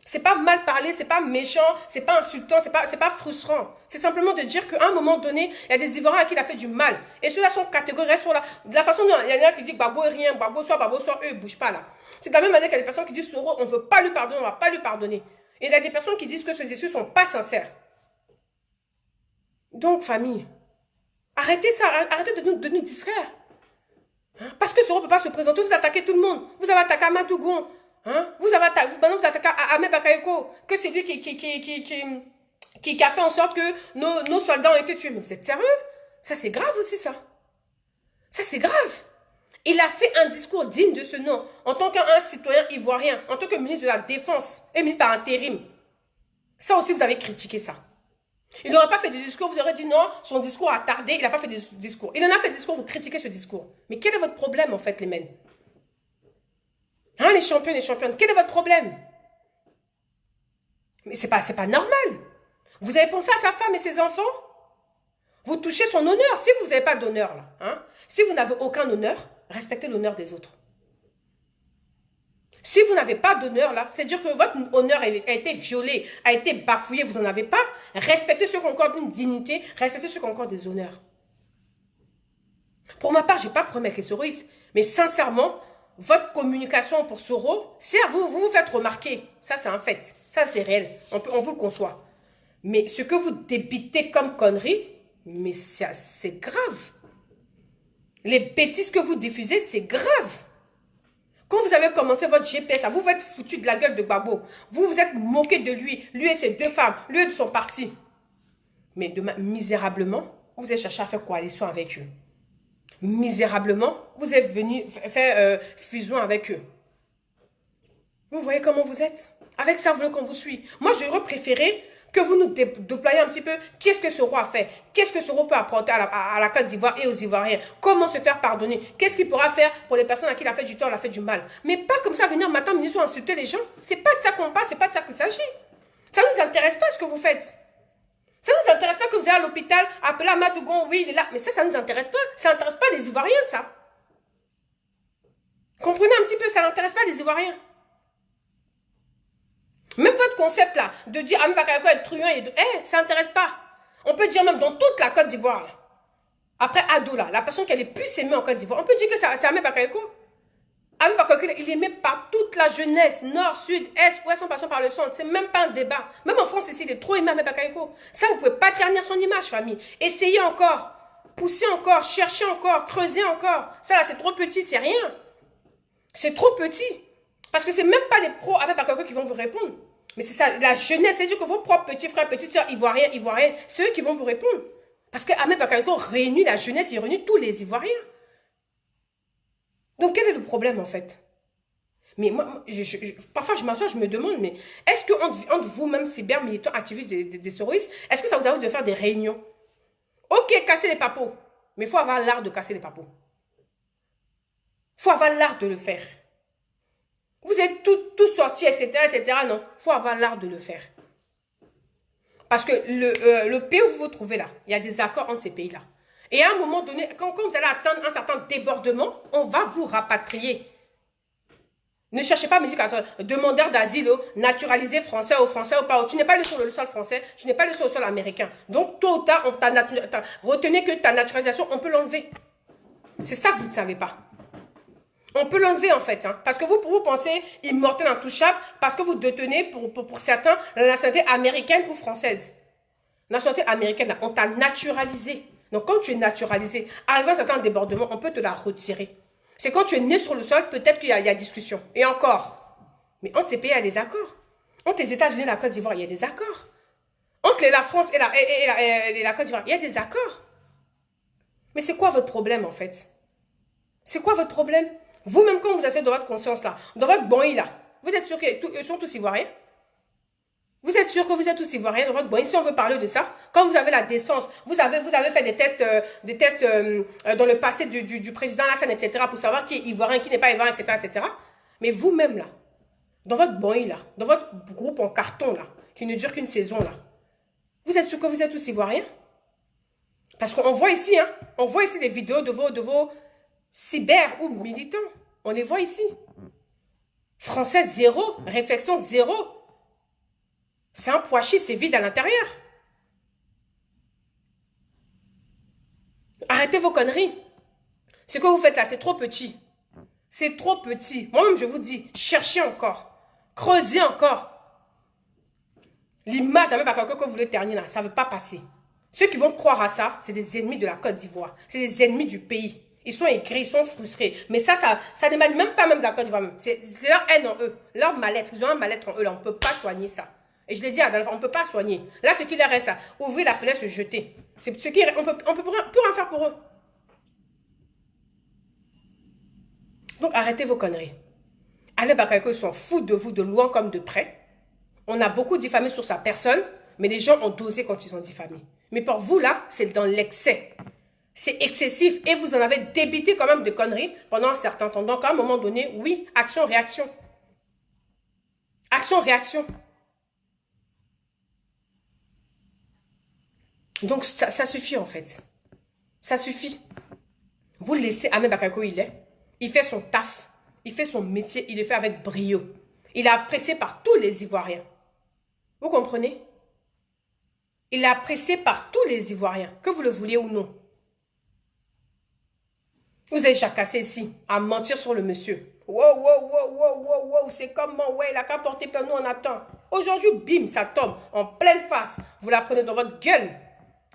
C'est pas mal parlé, c'est pas méchant, c'est pas insultant, c'est pas frustrant. C'est simplement de dire qu'à un moment donné, il y a des Ivoiriens à qui il a fait du mal. Et ceux-là sont catégoriques sur de la façon dont il y en a qui disent Gbagbo est rien, Gbagbo soit, eux, ils ne bougent pas là. C'est de la même manière qu'il y a des personnes qui disent Soro, on ne veut pas lui pardonner, on ne va pas lui pardonner. Et il y a des personnes qui disent que ces excuses ne sont pas sincères. Donc, famille, arrêtez ça, arrêtez de nous distraire. Hein? Parce que Soro ne peut pas se présenter, vous attaquez tout le monde. Vous avez attaqué Amadou Gon. Hein? Maintenant, vous attaquez Ahmed Bakayoko, que c'est lui qui a fait en sorte que nos soldats ont été tués. Mais vous êtes sérieux? Ça, c'est grave aussi, ça. Ça, c'est grave. Il a fait un discours digne de ce nom en tant qu'un citoyen ivoirien, en tant que ministre de la Défense et ministre par intérim. Ça aussi, vous avez critiqué ça. Il n'aurait pas fait de discours, vous aurez dit non, son discours a tardé, il n'a pas fait de discours. Il en a fait de discours, vous critiquez ce discours. Mais quel est votre problème en fait, les men? Hein, les champions, les championnes, quel est votre problème? Mais c'est pas normal. Vous avez pensé à sa femme et ses enfants? Vous touchez son honneur. Si vous n'avez pas d'honneur là, hein, si vous n'avez aucun honneur, respectez l'honneur des autres. Si vous n'avez pas d'honneur là, c'est dire que votre honneur a été violé, a été bafouillé, vous n'en avez pas. Respectez ceux qui ont encore une dignité, respectez ceux qui ont encore des honneurs. Pour ma part, je n'ai pas de problème avec les soroistes, mais sincèrement, votre communication pour Soro, certes, vous vous faites remarquer. Ça, c'est un fait. Ça, c'est réel. On vous le conçoit. Mais ce que vous débitez comme connerie, mais c'est grave. Les bêtises que vous diffusez, c'est grave. Quand vous avez commencé votre GPS, vous vous êtes foutu de la gueule de Gbagbo. Vous vous êtes moqué de lui. Lui et ses deux femmes. Lui et de son parti. Mais demain, misérablement, vous avez cherché à faire coalition avec eux. Misérablement, vous êtes venu faire fusion avec eux. Vous voyez comment vous êtes? Avec ça, vous voulez qu'on vous suive. Moi, j'aurais préféré que vous nous déployiez un petit peu. Qu'est-ce que ce roi a fait? Qu'est-ce que ce roi peut apporter à la Côte d'Ivoire et aux Ivoiriens? Comment se faire pardonner? Qu'est-ce qu'il pourra faire pour les personnes à qui il a fait du tort, il a fait du mal? Mais pas comme ça, venir matin, ministre, insulter les gens. C'est pas de ça qu'on parle, c'est pas de ça qu'il s'agit. Ça ne nous intéresse pas ce que vous faites. Ça ne nous intéresse pas que vous allez à l'hôpital, appeler Amadougon, oui, il est là. Mais ça ne nous intéresse pas. Ça n'intéresse pas les Ivoiriens, ça. Comprenez un petit peu, ça n'intéresse pas les Ivoiriens. Même votre concept là, de dire Ami Bakayoko est truand, ça n'intéresse pas. On peut dire même dans toute la Côte d'Ivoire. Après Ado là, la personne qui est le plus aimée en Côte d'Ivoire, on peut dire que c'est Ami Bakayoko. Ami Bakayoko, il est aimé par toute la jeunesse, nord, sud, est, ouest, en passant par le centre. C'est même pas un débat. Même en France ici, il est trop aimé Ami Bakayoko. Ça, vous ne pouvez pas ternir son image, famille. Essayez encore, poussez encore, cherchez encore, creusez encore. Ça là, c'est trop petit, c'est rien. C'est trop petit. Parce que c'est même pas les pros Ami Bakayoko qui vont vous répondre. Mais c'est ça, la jeunesse, c'est-à-dire que vos propres petits frères, petites soeurs ivoiriens, ivoiriennes, c'est eux qui vont vous répondre. Parce que Ami Bakayoko réunit la jeunesse, il réunit tous les Ivoiriens. Donc quel est le problème en fait? Mais moi, parfois je m'assois, je me demande, mais est-ce que entre vous-même, cyber-militants, activistes des soroistes, est-ce que ça vous arrive de faire des réunions? Ok, casser les papos, mais il faut avoir l'art de casser les papos. Il faut avoir l'art de le faire. Vous êtes tout sortis, etc., etc. Non, il faut avoir l'art de le faire. Parce que le pays où vous vous trouvez là, il y a des accords entre ces pays-là. Et à un moment donné, quand vous allez atteindre un certain débordement, on va vous rapatrier. Ne cherchez pas musique demandeur d'asile, naturalisé français ou français ou pas. Tu n'es pas allé sur le sol français, tu n'es pas allé sur le sol américain. Donc, tôt ou tard, retenez que ta naturalisation, on peut l'enlever. C'est ça que vous ne savez pas. On peut l'enlever en fait, hein, parce que vous pensez immortel, intouchable, parce que vous détenez pour certains la nationalité américaine ou française. La nationalité américaine, on t'a naturalisé. Donc quand tu es naturalisé, arrivé à un certain débordement, on peut te la retirer. C'est quand tu es né sur le sol, peut-être qu'il y a discussion. Et encore. Mais entre ces pays, il y a des accords. Entre les États-Unis et la Côte d'Ivoire, il y a des accords. Entre la France et la Côte d'Ivoire, il y a des accords. Mais c'est quoi votre problème en fait? C'est quoi votre problème? Vous-même, quand vous asseyez dans votre conscience là, dans votre bonheur là, vous êtes sûr qu'ils sont tous ivoiriens? Vous êtes sûr que vous êtes tous ivoiriens dans votre bonheur? Si on veut parler de ça, quand vous avez la décence, vous avez fait des tests dans le passé du président Lassane, etc., pour savoir qui est ivoirien, qui n'est pas ivoirien, etc., etc. Mais vous-même là, dans votre bonheur là, dans votre groupe en carton là, qui ne dure qu'une saison là, vous êtes sûr que vous êtes tous ivoiriens? Parce qu'on voit ici, hein, on voit ici des vidéos de vos cyber ou militants. On les voit ici. Français, zéro. Réflexion, zéro. C'est un pois chiche, c'est vide à l'intérieur. Arrêtez vos conneries. Ce que vous faites là, c'est trop petit. C'est trop petit. Moi-même, je vous dis, cherchez encore. Creusez encore. L'image d'un même que vous voulez terminer là, ça ne veut pas passer. Ceux qui vont croire à ça, c'est des ennemis de la Côte d'Ivoire. C'est des ennemis du pays. Ils sont aigris, ils sont frustrés. Mais ça n'émane même pas même de la Côte d'Ivoire. C'est leur haine en eux, leur mal-être. Ils ont un mal-être en eux. Là, on ne peut pas soigner ça. Et je l'ai dit à la dernière fois, on ne peut pas soigner. Là, ce qu'il leur reste, ouvrir la fenêtre, se jeter. C'est ce qui, on peut rien faire pour eux. Donc arrêtez vos conneries. Alain Bakayoko s'en fout de vous de loin comme de près. On a beaucoup diffamé sur sa personne, mais les gens ont dosé quand ils ont diffamé. Mais pour vous là, c'est dans l'excès. C'est excessif et vous en avez débité quand même de conneries pendant un certain temps. Donc à un moment donné, oui, action-réaction. Action-réaction. Donc ça suffit en fait. Ça suffit. Vous laissez Ahmed Bakayoko, il fait son taf. Il fait son métier, il le fait avec brio. Il est apprécié par tous les Ivoiriens. Vous comprenez? Il est apprécié par tous les Ivoiriens, que vous le vouliez ou non. Vous avez jacassé ici, à mentir sur le monsieur. Wow, c'est comment, ouais, il a qu'à porter plein, nous on attend. Aujourd'hui, bim, ça tombe, en pleine face. Vous la prenez dans votre gueule.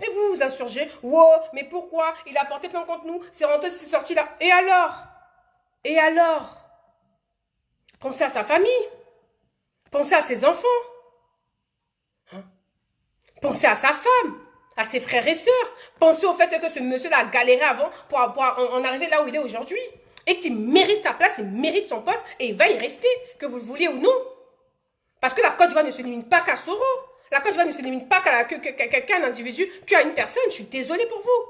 Et vous vous insurgez. Wow, mais pourquoi? Il a porté plein contre nous, c'est rentré, c'est sorti là. Et alors? Et alors? Pensez à sa famille. Pensez à ses enfants. Hein? Pensez à sa femme, à ses frères et sœurs. Pensez au fait que ce monsieur-là a galéré avant pour en arriver là où il est aujourd'hui. Et qu'il mérite sa place, il mérite son poste et il va y rester, que vous le vouliez ou non. Parce que la Côte d'Ivoire ne se limite pas qu'à Soro. La Côte d'Ivoire ne se limite pas qu'à un individu, qu'à une personne. Je suis désolée pour vous.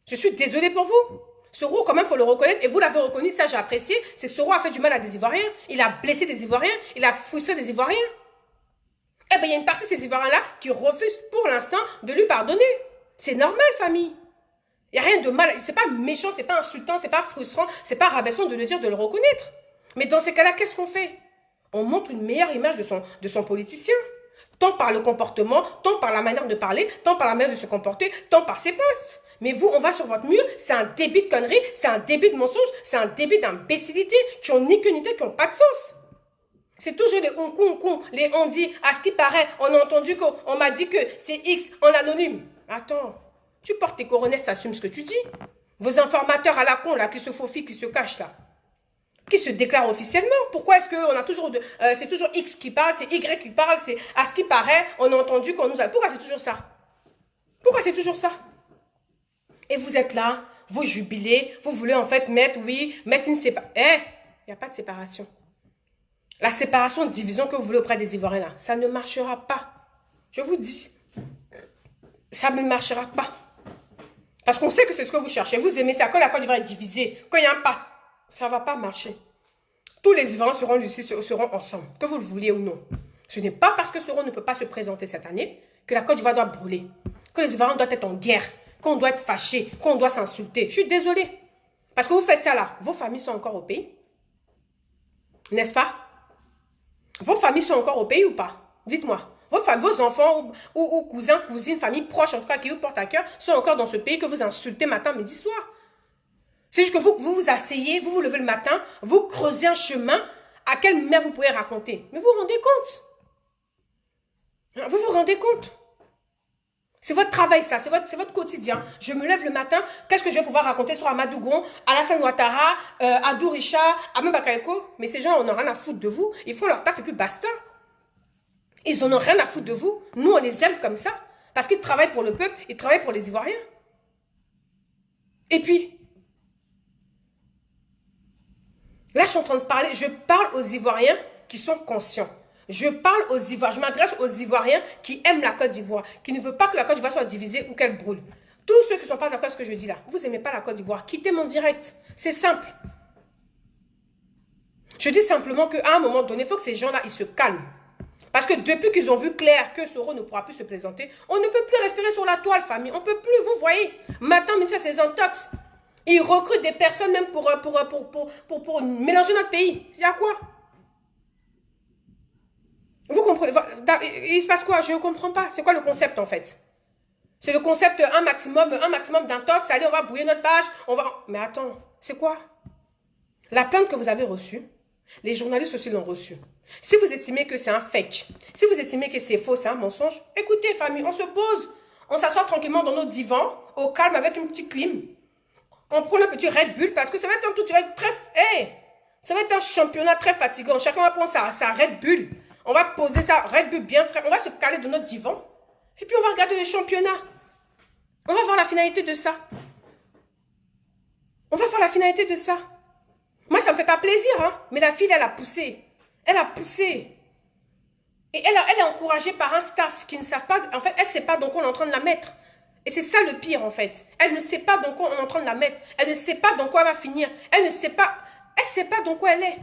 Je suis désolée pour vous. Soro, quand même, il faut le reconnaître, et vous l'avez reconnu, ça j'ai apprécié, c'est que Soro a fait du mal à des Ivoiriens, il a blessé des Ivoiriens, il a frustré des Ivoiriens. Eh bien, il y a une partie de ces Ivoiriens-là qui refusent pour l'instant de lui pardonner. C'est normal, famille. Il n'y a rien de mal, c'est pas méchant, c'est pas insultant, c'est pas frustrant, c'est pas rabaissant de le dire, de le reconnaître. Mais dans ces cas-là, qu'est-ce qu'on fait? On montre une meilleure image de son politicien. Tant par le comportement, tant par la manière de parler, tant par la manière de se comporter, tant par ses postes. Mais vous, on va sur votre mur, c'est un débit de conneries, c'est un débit de mensonges, c'est un débit d'imbécilité qui ont ni queue ni tête, qui n'ont pas de sens. C'est toujours les on les on dit, à ce qui paraît, on a entendu qu'on m'a dit que c'est X en anonyme. Attends, tu portes tes coronets, t'assumes ce que tu dis. Vos informateurs à la con, là, qui se faufilent, qui se cachent, là, qui se déclarent officiellement. Pourquoi est-ce qu'on a toujours c'est toujours X qui parle, c'est Y qui parle, c'est à ce qui paraît, on a entendu qu'on nous a... Pourquoi c'est toujours ça? Pourquoi c'est toujours ça? Et vous êtes là, vous jubilez, vous voulez en fait mettre une séparation. Il n'y a pas de séparation. La séparation, division que vous voulez auprès des Ivoiriens, là, ça ne marchera pas. Je vous dis, ça ne marchera pas. Parce qu'on sait que c'est ce que vous cherchez. Vous aimez ça, quand la Côte d'Ivoire est divisée, quand il y a un parti, ça ne va pas marcher. Tous les Ivoiriens seront ensemble, que vous le vouliez ou non. Ce n'est pas parce que Soro ne peut pas se présenter cette année que la Côte d'Ivoire doit brûler, que les Ivoiriens doivent être en guerre, qu'on doit être fâchés, qu'on doit s'insulter. Je suis désolée. Parce que vous faites ça là. Vos familles sont encore au pays. N'est-ce pas? Vos familles sont encore au pays ou pas? Dites-moi. Vos enfants ou cousins, cousines, familles proches, en tout cas, qui vous portent à cœur, sont encore dans ce pays que vous insultez matin, midi, soir. C'est juste que vous vous asseyez, vous vous levez le matin, vous creusez un chemin à quelle mère vous pouvez raconter. Mais vous vous rendez compte? Vous vous rendez compte? C'est votre travail, ça. C'est votre quotidien. Je me lève le matin. Qu'est-ce que je vais pouvoir raconter sur Amadou Gon, Alassane Ouattara, Abdou Richard, Ahmed Bakayoko? Mais ces gens, on n'a rien à foutre de vous. Ils font leur taf et puis basta. Ils en ont rien à foutre de vous. Nous, on les aime comme ça. Parce qu'ils travaillent pour le peuple, ils travaillent pour les Ivoiriens. Et puis, là, je suis en train de parler. Je parle aux Ivoiriens qui sont conscients. Je parle aux Ivoiriens, je m'adresse aux Ivoiriens qui aiment la Côte d'Ivoire, qui ne veulent pas que la Côte d'Ivoire soit divisée ou qu'elle brûle. Tous ceux qui ne sont pas d'accord avec ce que je dis là, vous n'aimez pas la Côte d'Ivoire, quittez mon direct. C'est simple. Je dis simplement qu'à un moment donné, il faut que ces gens-là, ils se calment. Parce que depuis qu'ils ont vu clair que Soro ne pourra plus se présenter, on ne peut plus respirer sur la toile, famille. On ne peut plus, vous voyez. Maintenant, ministre, c'est intox. Ils recrutent des personnes même pour mélanger notre pays. C'est à quoi? Vous comprenez? Il se passe quoi? Je ne comprends pas. C'est quoi le concept en fait? C'est le concept un maximum d'intox. Allez, on va brouiller notre page. Mais attends, c'est quoi? La plainte que vous avez reçue, les journalistes aussi l'ont reçue. Si vous estimez que c'est un fake, si vous estimez que c'est faux, c'est un mensonge, écoutez famille, on se pose. On s'assoit tranquillement dans nos divans, au calme avec une petite clim. On prend le petit Red Bull parce que ça va être un tout, ça va être un championnat très fatigant. Chacun va prendre sa Red Bull. On va poser ça, Red Bull bien frais. On va se caler de notre divan. Et puis on va regarder le championnat. On va voir la finalité de ça. On va voir la finalité de ça. Moi, ça ne me fait pas plaisir, hein. Mais la fille, elle a poussé. Elle a poussé. Et elle est encouragée par un staff qui ne savent pas, en fait, elle ne sait pas dans quoi on est en train de la mettre. Et c'est ça le pire, en fait. Elle ne sait pas dans quoi on est en train de la mettre. Elle ne sait pas dans quoi elle va finir. Elle ne sait pas dans quoi elle est.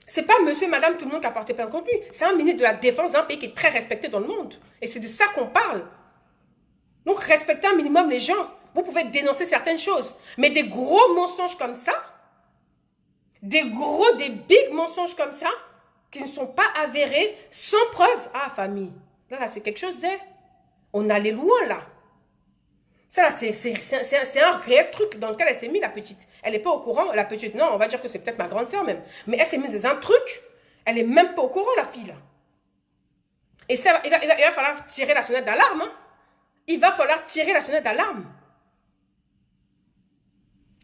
C'est pas monsieur, madame, tout le monde qui a porté plainte contre lui. C'est un ministre de la Défense d'un pays qui est très respecté dans le monde. Et c'est de ça qu'on parle. Donc, respectez un minimum les gens. Vous pouvez dénoncer certaines choses. Mais des gros mensonges comme ça, des big mensonges comme ça, qui ne sont pas avérés, sans preuve. Ah, famille, là c'est quelque chose d'air. On allait loin, là. Ça, là, c'est un réel truc dans lequel elle s'est mise, la petite. Elle n'est pas au courant, la petite. Non, on va dire que c'est peut-être ma grande sœur même. Mais elle s'est mise dans un truc. Elle n'est même pas au courant, la fille, là. Et ça, il va falloir tirer la sonnette d'alarme. Hein. Il va falloir tirer la sonnette d'alarme.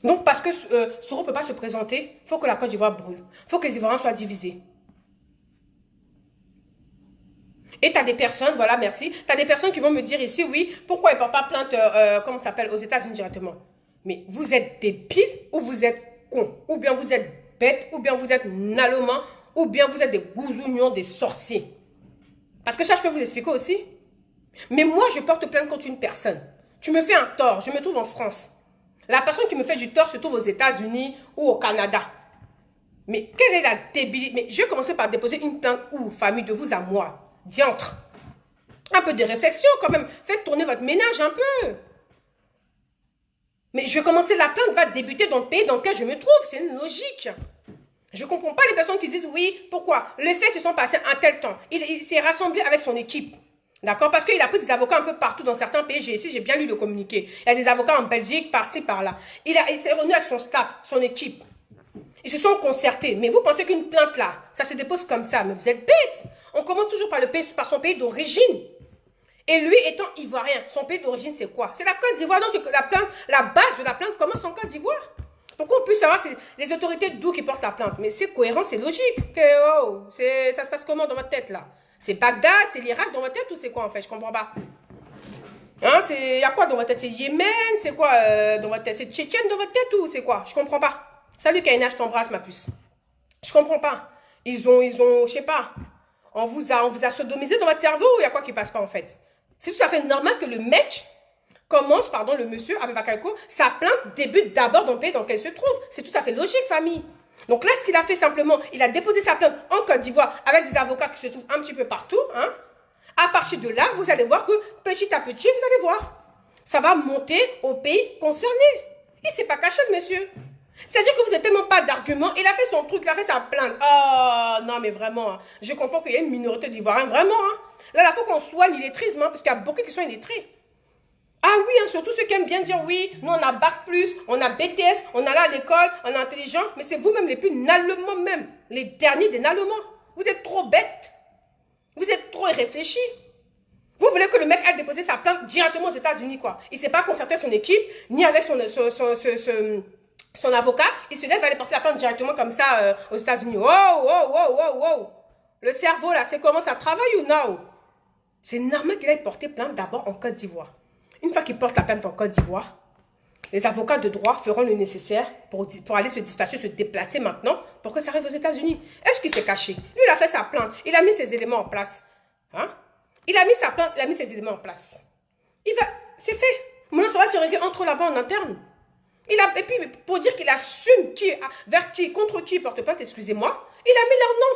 Donc, parce que Soro ne peut pas se présenter, il faut que la Côte d'Ivoire brûle. Il faut que les Ivoiriens soient divisés. Et tu as des personnes, voilà, merci, tu as des personnes qui vont me dire ici, oui, pourquoi ils ne portent pas plainte, comment ça s'appelle, aux États-Unis directement. Mais vous êtes débile ou vous êtes con, ou bien vous êtes bête, ou bien vous êtes nalomans, ou bien vous êtes des bousougnons, des sorciers. Parce que ça, je peux vous expliquer aussi. Mais moi, je porte plainte contre une personne. Tu me fais un tort, je me trouve en France. La personne qui me fait du tort se trouve aux États-Unis ou au Canada. Mais quelle est la débilité? Mais je vais commencer par déposer une plainte où, famille, de vous à moi. Diantre. Un peu de réflexion quand même. Faites tourner votre ménage un peu. Mais je vais commencer, la plainte va débuter dans le pays dans lequel je me trouve. C'est une logique. Je ne comprends pas les personnes qui disent oui, pourquoi? Les faits se sont passés un tel temps. Il s'est rassemblé avec son équipe. D'accord? Parce qu'il a pris des avocats un peu partout dans certains pays. J'ai bien lu le communiqué. Il y a des avocats en Belgique, par-ci, par-là. Il s'est revenu avec son staff, son équipe. Ils se sont concertés. Mais vous pensez qu'une plainte là, ça se dépose comme ça. Mais vous êtes bêtes. On commence toujours par son pays d'origine. Et lui étant ivoirien, son pays d'origine c'est quoi? C'est la Côte d'Ivoire. Donc la base de la plainte commence en Côte d'Ivoire. Pourquoi on puisse savoir c'est les autorités d'où qui portent la plainte? Mais c'est cohérent, c'est logique. Ça se passe comment dans votre tête là? C'est Bagdad, c'est l'Irak dans votre tête ou c'est quoi en fait? Je comprends pas. Hein, il y a quoi dans votre tête? C'est Yémen? C'est quoi dans votre tête? C'est Tchétchène dans votre tête ou c'est quoi? Je comprends pas. Salut Kaina, je t'embrasse ma puce. Je comprends pas. Ils ont, je sais pas. On vous a sodomisé dans votre cerveau ou il y a quoi qui passe pas en fait? C'est tout à fait normal que le mec commence, pardon, le monsieur Abibakaiko, sa plainte débute d'abord dans le pays dans lequel il se trouve. C'est tout à fait logique, famille. Donc là, ce qu'il a fait simplement, il a déposé sa plainte en Côte d'Ivoire avec des avocats qui se trouvent un petit peu partout. Hein. À partir de là, vous allez voir que petit à petit, vous allez voir, ça va monter au pays concerné. Il ne s'est pas caché, le monsieur. C'est-à-dire que vous n'avez tellement pas d'arguments. Il a fait son truc, il a fait sa plainte. Oh, non, mais vraiment, hein, je comprends qu'il y a une minorité d'Ivoiriens, vraiment. Hein. Là, il faut qu'on soigne l'illettrisme, hein, parce qu'il y a beaucoup qui sont illettrés. Ah oui, hein, surtout ceux qui aiment bien dire oui, nous on a Bac+, on a BTS, on a là à l'école, on est intelligent, mais c'est vous-même les plus nallements même, les derniers des nallements. Vous êtes trop bêtes, vous êtes trop irréfléchis. Vous voulez que le mec aille déposer sa plainte directement aux États-Unis, quoi. Il ne s'est pas concerté avec son équipe, ni avec son avocat, il se lève, va aller porter la plainte directement comme ça aux États-Unis. Wow. Le cerveau, là, c'est comment ça travaille ou non? C'est normal qu'il aille porter plainte d'abord en Côte d'Ivoire. Une fois qu'il porte la plainte en Côte d'Ivoire, les avocats de droit feront le nécessaire pour aller se dispatcher, se déplacer maintenant pour que ça arrive aux États-Unis. Est-ce qu'il s'est caché? Lui, il a fait sa plainte. Il a mis ses éléments en place. Hein? Il a mis sa plainte, il a mis ses éléments en place. C'est fait. Maintenant, ça va se régler entre là-bas en interne. Et puis, pour dire qu'il assume contre qui il porte plainte, excusez-moi, il a mis leur nom.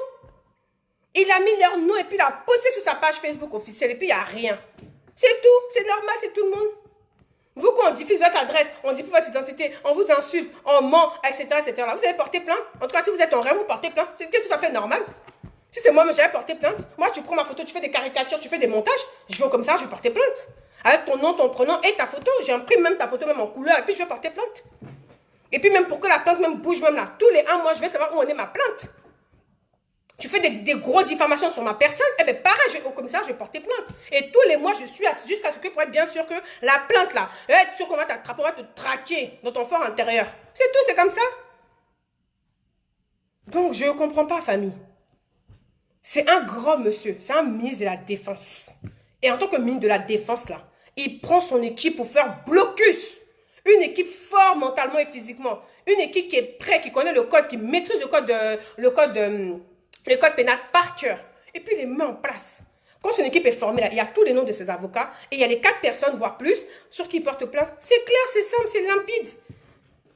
Il a mis leur nom et puis il a posté sur sa page Facebook officielle et puis il n'y a rien. C'est tout, c'est normal, c'est tout le monde. Vous, quand on diffuse votre adresse, on diffuse votre identité, on vous insulte, on ment, etc., etc. Vous allez porter plainte. En tout cas, si vous êtes en rêve, vous portez plainte. C'est tout à fait normal. Si c'est moi, j'avais porté plainte. Moi, tu prends ma photo, tu fais des caricatures, tu fais des montages. Je vais comme ça, je vais porter plainte. Avec ton nom, ton prénom et ta photo. J'imprime même ta photo, même en couleur, et puis je vais porter plainte. Et puis même pour que la plainte même bouge, même là, tous les 1 mois, je vais savoir où en est ma plainte. Tu fais des grosses diffamations sur ma personne, eh bien pareil, au commissaire, je vais porter plainte. Et tous les mois, je suis jusqu'à ce que pour être bien sûr que la plainte là, être sûr qu'on va t'attraper, on va te traquer dans ton fort intérieur. C'est tout, c'est comme ça. Donc je ne comprends pas, famille. C'est un grand monsieur, c'est un ministre de la Défense. Et en tant que ministre de la Défense là, il prend son équipe pour faire blocus. Une équipe forte mentalement et physiquement. Une équipe qui est prête, qui connaît le code, qui maîtrise le code pénal par cœur. Et puis les met en place. Quand son équipe est formée, là, il y a tous les noms de ses avocats et il y a les 4 personnes, voire plus, sur qui ils portent plainte. C'est clair, c'est simple, c'est limpide.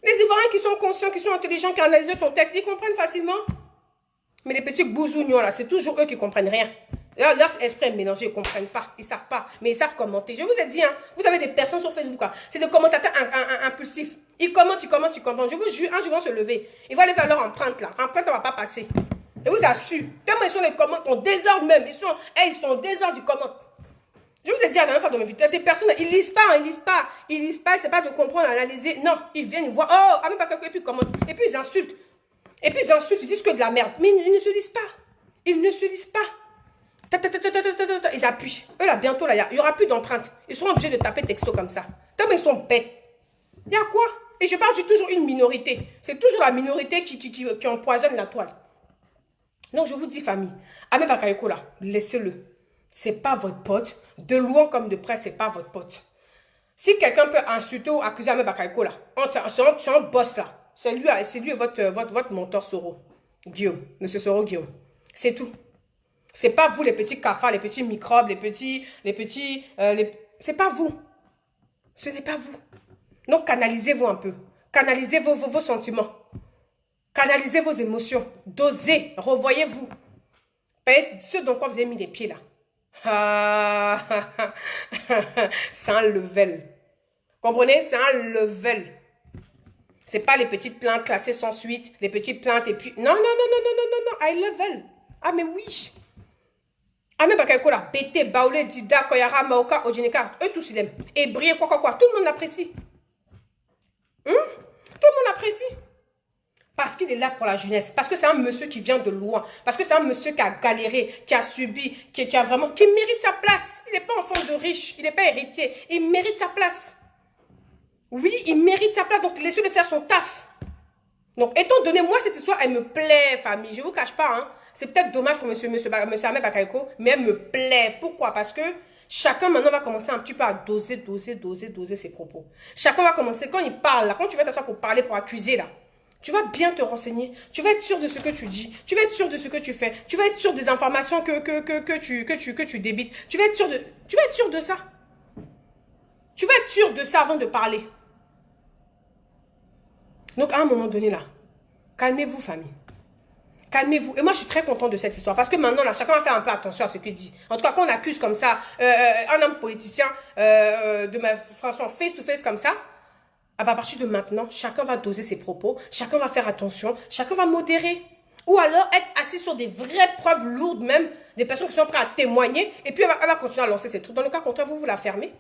Les Ivoiriens qui sont conscients, qui sont intelligents, qui analysent son texte, ils comprennent facilement. Mais les petits bousougnons, là, c'est toujours eux qui ne comprennent rien. Leur esprit est mélangé, ils ne comprennent pas, ils ne savent pas, mais ils savent commenter. Je vous ai dit, hein, vous avez des personnes sur Facebook, c'est des commentateurs impulsifs. Ils commentent, ils commentent, ils commentent. Je vous jure, un jour, ils vont se lever. Ils vont aller faire leur empreinte, là. Empreinte, ça ne va pas passer. Je vous assure. Tellement ils sont les commentaires, en désordre même. Ils sont en désordre du comment. Je vous ai dit à la dernière fois dans mes vidéos, des personnes, ils lisent pas, ils lisent pas, c'est pas de comprendre, analyser. Non, ils viennent, ils voient, oh, ah, mais pas quelque, et puis comment. Et puis ils insultent. Ils disent que de la merde. Mais ils ne se lisent pas. Ils ne se lisent pas. Ils appuient. Eux là, bientôt, là, il n'y aura plus d'empreintes. Ils seront obligés de taper texto comme ça. Tellement ils sont bêtes. Il y a quoi? Et je parle de toujours une minorité. C'est toujours la minorité qui empoisonne la toile. Donc je vous dis, famille, Ahmed Bakayoko là, laissez-le. C'est pas votre pote. De loin comme de près, c'est pas votre pote. Si quelqu'un peut insulter ou accuser Ahmed Bakayoko là, c'est un boss là. C'est lui votre mentor Soro. Guillaume, monsieur Soro Guillaume. C'est tout. C'est pas vous les petits cafards, les petits microbes, c'est pas vous. Ce n'est pas vous. Donc canalisez-vous un peu. Canalisez vos sentiments. Canalisez vos émotions. Dosez. Revoyez-vous. Ce dans quoi vous avez mis les pieds là. C'est un level. Comprenez? C'est un level. C'est pas les petites plaintes classées sans suite. Les petites plaintes et puis... Non. High level. Ah mais oui. Ahmed Bakayoko là. Bété, Baoulé, Dida, Koyara, Maoka, Ojenika. Eux tous ils aiment. Et briller quoi. Tout le monde l'apprécie. Tout le monde l'apprécie. Parce qu'il est là pour la jeunesse. Parce que c'est un monsieur qui vient de loin. Parce que c'est un monsieur qui a galéré, qui a subi, qui mérite sa place. Il n'est pas enfant de riche. Il n'est pas héritier. Il mérite sa place. Oui, il mérite sa place. Donc, laissez-le faire son taf. Donc, étant donné, moi, cette histoire, elle me plaît, famille. Je ne vous cache pas. Hein. C'est peut-être dommage pour monsieur Ahmed Bakayoko, mais elle me plaît. Pourquoi? Parce que chacun, maintenant, va commencer un petit peu à doser ses propos. Chacun va commencer, quand il parle, là, quand tu vas t'asseoir pour parler, pour accuser, là, tu vas bien te renseigner. Tu vas être sûr de ce que tu dis. Tu vas être sûr de ce que tu fais. Tu vas être sûr des informations que tu débites. Tu vas être sûr de ça. Tu vas être sûr de ça avant de parler. Donc, à un moment donné, là, calmez-vous, famille. Calmez-vous. Et moi, je suis très contente de cette histoire. Parce que maintenant, là, chacun va faire un peu attention à ce qu'il dit. En tout cas, quand on accuse comme ça un homme politicien franchement, face-to-face comme ça, à partir de maintenant, chacun va doser ses propos, chacun va faire attention, chacun va modérer. Ou alors être assis sur des vraies preuves lourdes même, des personnes qui sont prêtes à témoigner, et puis elle va continuer à lancer ses trucs. Dans le cas contraire, vous la fermez.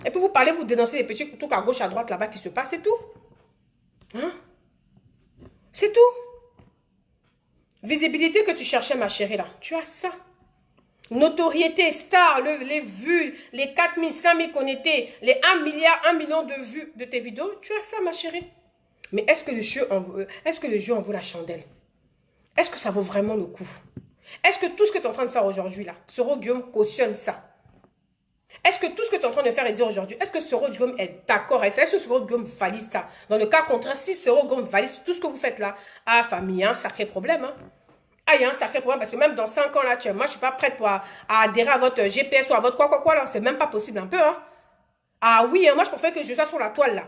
Et puis vous parlez, vous dénoncez les petits trucs à gauche, à droite, là-bas qui se passent, c'est tout. Hein? C'est tout. Visibilité que tu cherchais, ma chérie, là, tu as ça. Notoriété, star, les vues, les 4 000, 5 000 connectés, les 1 million de vues de tes vidéos, tu as ça, ma chérie. Mais est-ce que le jeu en vaut la chandelle? Est-ce que ça vaut vraiment le coup? Est-ce que tout ce que tu es en train de faire aujourd'hui, là, Soro Guillaume cautionne ça? Est-ce que tout ce que tu es en train de faire et dire aujourd'hui, est-ce que Soro Guillaume est d'accord avec ça? Est-ce que Soro Guillaume valide ça? Dans le cas contraire, si Soro Guillaume valide tout ce que vous faites là, ah, famille, il y a un sacré problème, hein? Ah, il y a un sacré problème parce que même dans 5 ans, là, moi, je ne suis pas prête à adhérer à votre GPS ou à votre quoi, là. C'est même pas possible un peu, hein. Ah oui, hein, moi, je préfère que je sois sur la toile, là.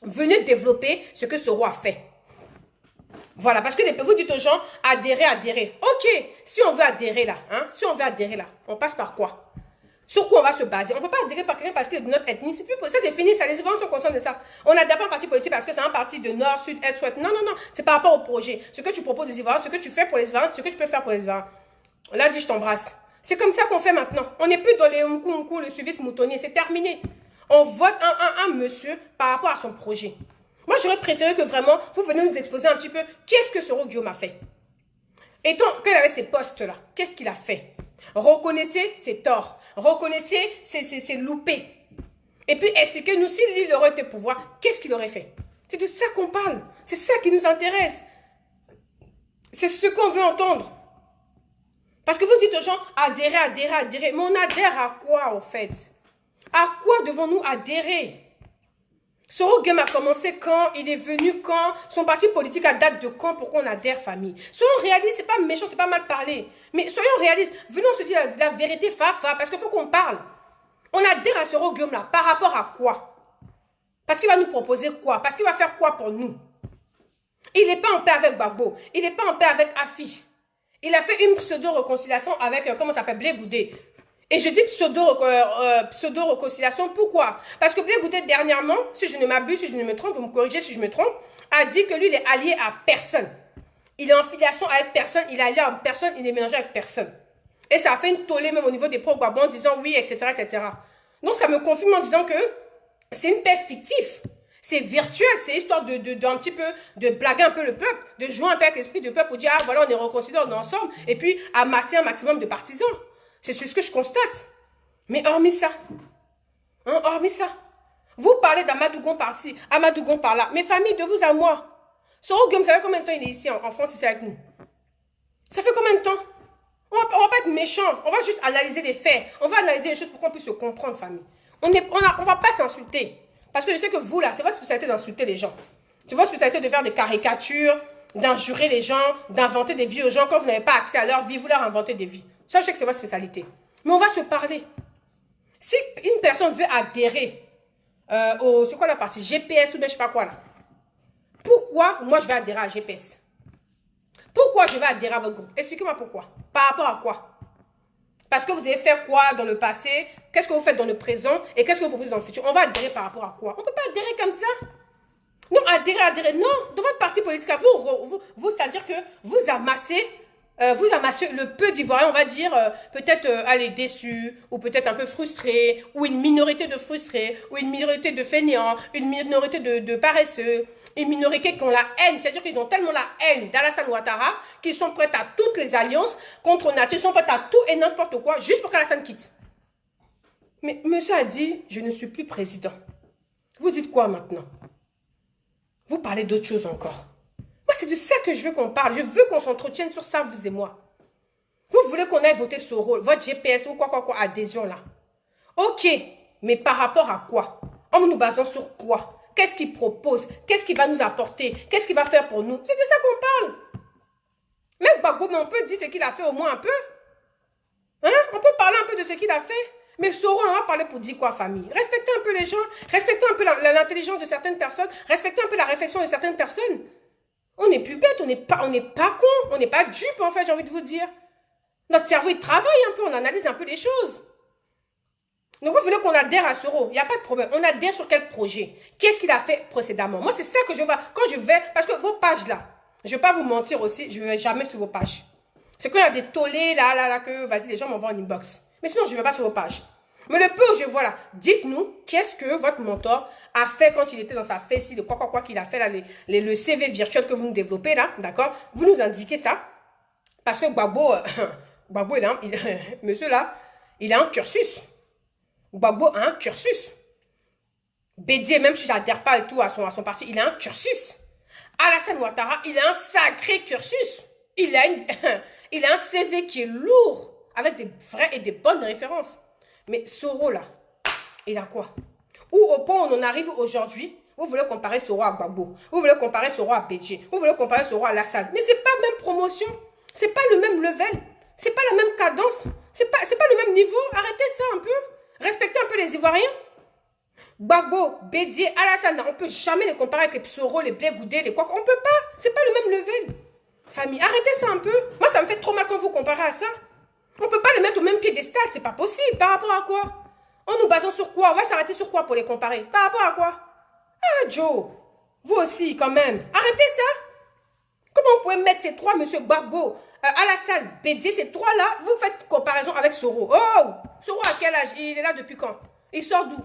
Venez développer ce que Soro a fait. Voilà, parce que vous dites aux gens, adhérer. Ok, si on veut adhérer, là, hein, on passe par quoi? Sur quoi on va se baser? On ne peut pas adhérer par quelqu'un parce qu'il est de notre ethnie. C'est plus ça, c'est fini, ça, les Ivoiriens sont conscients de ça. On n'adhère pas un parti politique parce que c'est un parti de nord, sud, est, ouest. Non. C'est par rapport au projet. Ce que tu proposes aux Ivoiriens, ce que tu fais pour les Ivoiriens, ce que tu peux faire pour les Ivoiriens. Là, dis, je t'embrasse. C'est comme ça qu'on fait maintenant. On n'est plus dans les Nkunku, le suivisme moutonnier. C'est terminé. On vote un monsieur par rapport à son projet. Moi, j'aurais préféré que vraiment, vous venez nous exposer un petit peu qu'est-ce que Soro Guillaume a fait. Et donc, quand il avait ces postes-là, qu'est-ce qu'il a fait? Reconnaissez ses torts. Reconnaissez ses loupés. Et puis, expliquez-nous, s'il aurait été pouvoir, qu'est-ce qu'il aurait fait? C'est de ça qu'on parle. C'est ça qui nous intéresse. C'est ce qu'on veut entendre. Parce que vous dites aux gens, adhérer. Mais on adhère à quoi, en fait? À quoi devons-nous adhérer? Soro Game a commencé quand? Il est venu quand? Son parti politique a date de quand? Pourquoi on adhère, famille? Soyons réalistes, c'est pas méchant, c'est pas mal parlé. Mais soyons réalistes. Venons se dire la vérité, parce qu'il faut qu'on parle. On adhère à Soro Game là. Par rapport à quoi? Parce qu'il va nous proposer quoi? Parce qu'il va faire quoi pour nous? Il n'est pas en paix avec Gbagbo. Il n'est pas en paix avec Afi. Il a fait une pseudo-réconciliation avec, comment ça s'appelle, Blé Goudé. Et je dis pseudo-réconciliation, pourquoi? Parce que Blé Goudé, dernièrement, si je ne m'abuse, si je ne me trompe, vous me corrigez si je me trompe, a dit que lui, il est allié à personne. Il est en filiation avec personne, il est allié à personne, il est mélangé avec personne. Et ça a fait une tollée même au niveau des pro-Gbagbo en disant oui, etc., etc. Donc ça me confirme en disant que c'est une paix fictive. C'est virtuel, c'est histoire d'un petit peu, de blaguer un peu le peuple, de jouer un peu avec l'esprit du peuple pour dire, ah voilà, on est réconciliés, on est ensemble, et puis amasser un maximum de partisans. C'est ce que je constate. Mais hormis ça, vous parlez d'Amadougon par-ci, Amadougon par-là. Mes familles, de vous à moi. Soro Guillaume, ça fait combien de temps il est ici en France, ici avec nous? Ça fait combien de temps? On va pas être méchant, on va juste analyser les faits. On va analyser les choses pour qu'on puisse se comprendre, famille. On va pas s'insulter. Parce que je sais que vous, là, c'est votre spécialité d'insulter les gens. C'est votre spécialité de faire des caricatures, d'injurer les gens, d'inventer des vies aux gens. Quand vous n'avez pas accès à leur vie, vous leur inventez des vies. Ça, je sais que c'est votre spécialité. Mais on va se parler. Si une personne veut adhérer c'est quoi la partie? GPS ou bien je sais pas quoi là. Pourquoi moi je vais adhérer à GPS? Pourquoi je vais adhérer à votre groupe? Expliquez-moi pourquoi. Par rapport à quoi? Parce que vous avez fait quoi dans le passé? Qu'est-ce que vous faites dans le présent? Et qu'est-ce que vous proposez dans le futur? On va adhérer par rapport à quoi? On ne peut pas adhérer comme ça. Non, adhérer. Non, dans votre parti politique, vous c'est-à-dire que vous amassez le peu d'Ivoiriens, on va dire, peut-être aller déçus, ou peut-être un peu frustrés, ou une minorité de frustrés, ou une minorité de fainéants, une minorité de paresseux, une minorité qui ont la haine, c'est-à-dire qu'ils ont tellement la haine d'Alassane Ouattara qu'ils sont prêts à toutes les alliances contre Nature, ils sont prêts à tout et n'importe quoi, juste pour qu'Alassane quitte. Mais monsieur a dit, je ne suis plus président. Vous dites quoi maintenant? Vous parlez d'autre chose encore. Moi, c'est de ça que je veux qu'on parle. Je veux qu'on s'entretienne sur ça, vous et moi. Vous voulez qu'on aille voter Soro, votre GPS ou quoi, adhésion là. Ok, mais par rapport à quoi? En nous basant sur quoi? Qu'est-ce qu'il propose? Qu'est-ce qu'il va nous apporter? Qu'est-ce qu'il va faire pour nous? C'est de ça qu'on parle. Même Gbagbo, mais on peut dire ce qu'il a fait au moins un peu. Hein? On peut parler un peu de ce qu'il a fait. Mais Soro, on va parler pour dire quoi, famille? Respectez un peu les gens, respectez un peu l'intelligence de certaines personnes, respectez un peu la réflexion de certaines personnes. On n'est plus bête, on n'est pas con, on n'est pas dupe en fait, j'ai envie de vous dire. Notre cerveau, il travaille un peu, on analyse un peu les choses. Donc vous voulez qu'on adhère à Soro, il n'y a pas de problème. On adhère sur quel projet? Qu'est-ce qu'il a fait précédemment? Moi, c'est ça que je vois. Quand je vais, parce que vos pages là, je ne vais pas vous mentir aussi, je ne vais jamais sur vos pages. C'est quand il y a des tollés là, que vas-y, les gens m'envoient en inbox. Mais sinon, je ne vais pas sur vos pages. Mais le peu où je vois là, dites-nous, qu'est-ce que votre mentor a fait quand il était dans sa fessille de quoi qu'il a fait là, le CV virtuel que vous nous développez là, d'accord? Vous nous indiquez ça. Parce que Gbagbo, monsieur là, il a un cursus. Gbagbo a un cursus. Bédié, même si je n'adhère pas et tout à son parti, il a un cursus. Alassane Ouattara, il a un sacré cursus. Il a un CV qui est lourd, avec des vraies et des bonnes références. Mais Soro, là, il a quoi? Ou au point où on en arrive aujourd'hui, vous voulez comparer Soro à Gbagbo, vous voulez comparer Soro à Bédié, vous voulez comparer Soro à Alassane. Mais c'est pas la même promotion, c'est pas le même level, c'est pas la même cadence, c'est pas le même niveau. Arrêtez ça un peu. Respectez un peu les Ivoiriens. Gbagbo, Bédié, Alassane, on peut jamais les comparer avec les Soro, les Blé Goudé, les quoi. On peut pas, c'est pas le même level. Famille, arrêtez ça un peu. Moi, ça me fait trop mal quand vous comparez à ça. On ne peut pas les mettre au même piédestal, c'est pas possible. Par rapport à quoi? En nous basant sur quoi? On va s'arrêter sur quoi pour les comparer? Par rapport à quoi? Ah, Joe, vous aussi, quand même. Arrêtez ça. Comment vous pouvez mettre ces trois, monsieur Gbagbo, Alassane, Bédié, ces trois-là, vous faites comparaison avec Soro. Oh, Soro à quel âge? Il est là depuis quand? Il sort d'où?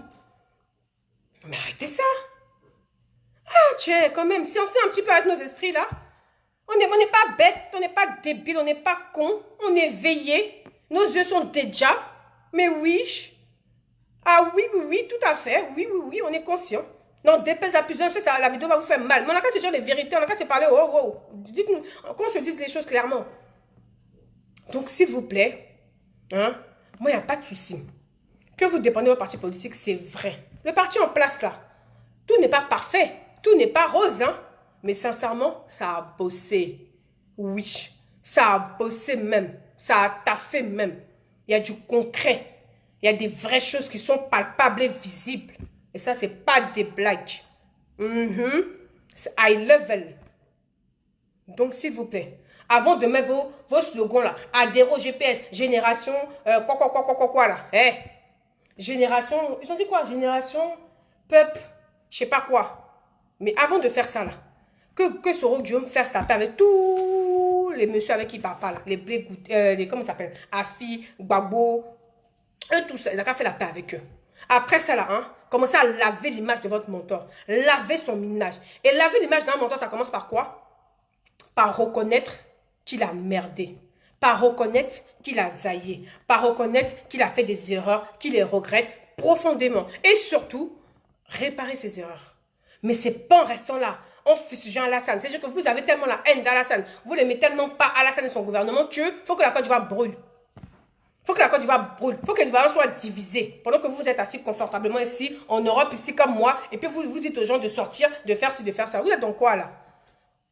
Mais arrêtez ça. Ah, tiens, quand même, si on sait un petit peu avec nos esprits, là, on n'est pas bête, on n'est pas débile, on n'est pas con, on est veillé. Nos yeux sont déjà. Mais oui. Ah oui, tout à fait. Oui, on est conscient. Non, dépêche à plusieurs, la vidéo va vous faire mal. Mais on a qu'à se dire les vérités, on a qu'à se parler. Oh. Dites-nous, qu'on se dise les choses clairement. Donc, s'il vous plaît, hein, moi, il n'y a pas de souci. Que vous dépendez de votre parti politique, c'est vrai. Le parti en place, là, Tout n'est pas parfait. Tout n'est pas rose, hein. Mais sincèrement, ça a bossé. Oui, ça a bossé même. Ça a taffé même. Il y a du concret. Il y a des vraies choses qui sont palpables et visibles. Et ça, c'est pas des blagues. C'est high level. Donc, s'il vous plaît, avant de mettre vos slogans là, adhérer au GPS, génération, quoi là, génération, ils ont dit quoi? Génération, peuple, je sais pas quoi. Mais avant de faire ça là, que Soro Dieu me fasse taper avec tous les messieurs avec qui il parle pas là, les comment ça s'appelle, Afi, Gbagbo, eux tous, il a qu'à faire la paix avec eux. Après ça là, hein, commencez à laver l'image de votre mentor, laver son image. Et laver l'image d'un mentor, ça commence par quoi? Par reconnaître qu'il a merdé, par reconnaître qu'il a zaillé, par reconnaître qu'il a fait des erreurs, qu'il les regrette profondément. Et surtout, réparer ses erreurs. Mais c'est pas en restant là, en fustigeant Alassane. C'est-à-dire que vous avez tellement la haine d'Alassane, vous l'aimez tellement pas Alassane et son gouvernement qu'il faut que la Côte d'Ivoire brûle. Il faut que la Côte d'Ivoire brûle. Il faut que les Ivoiriens soient divisés. Pendant que vous êtes assis confortablement ici, en Europe, ici comme moi, et puis vous dites aux gens de sortir, de faire ci, de faire ça. Vous êtes dans quoi là?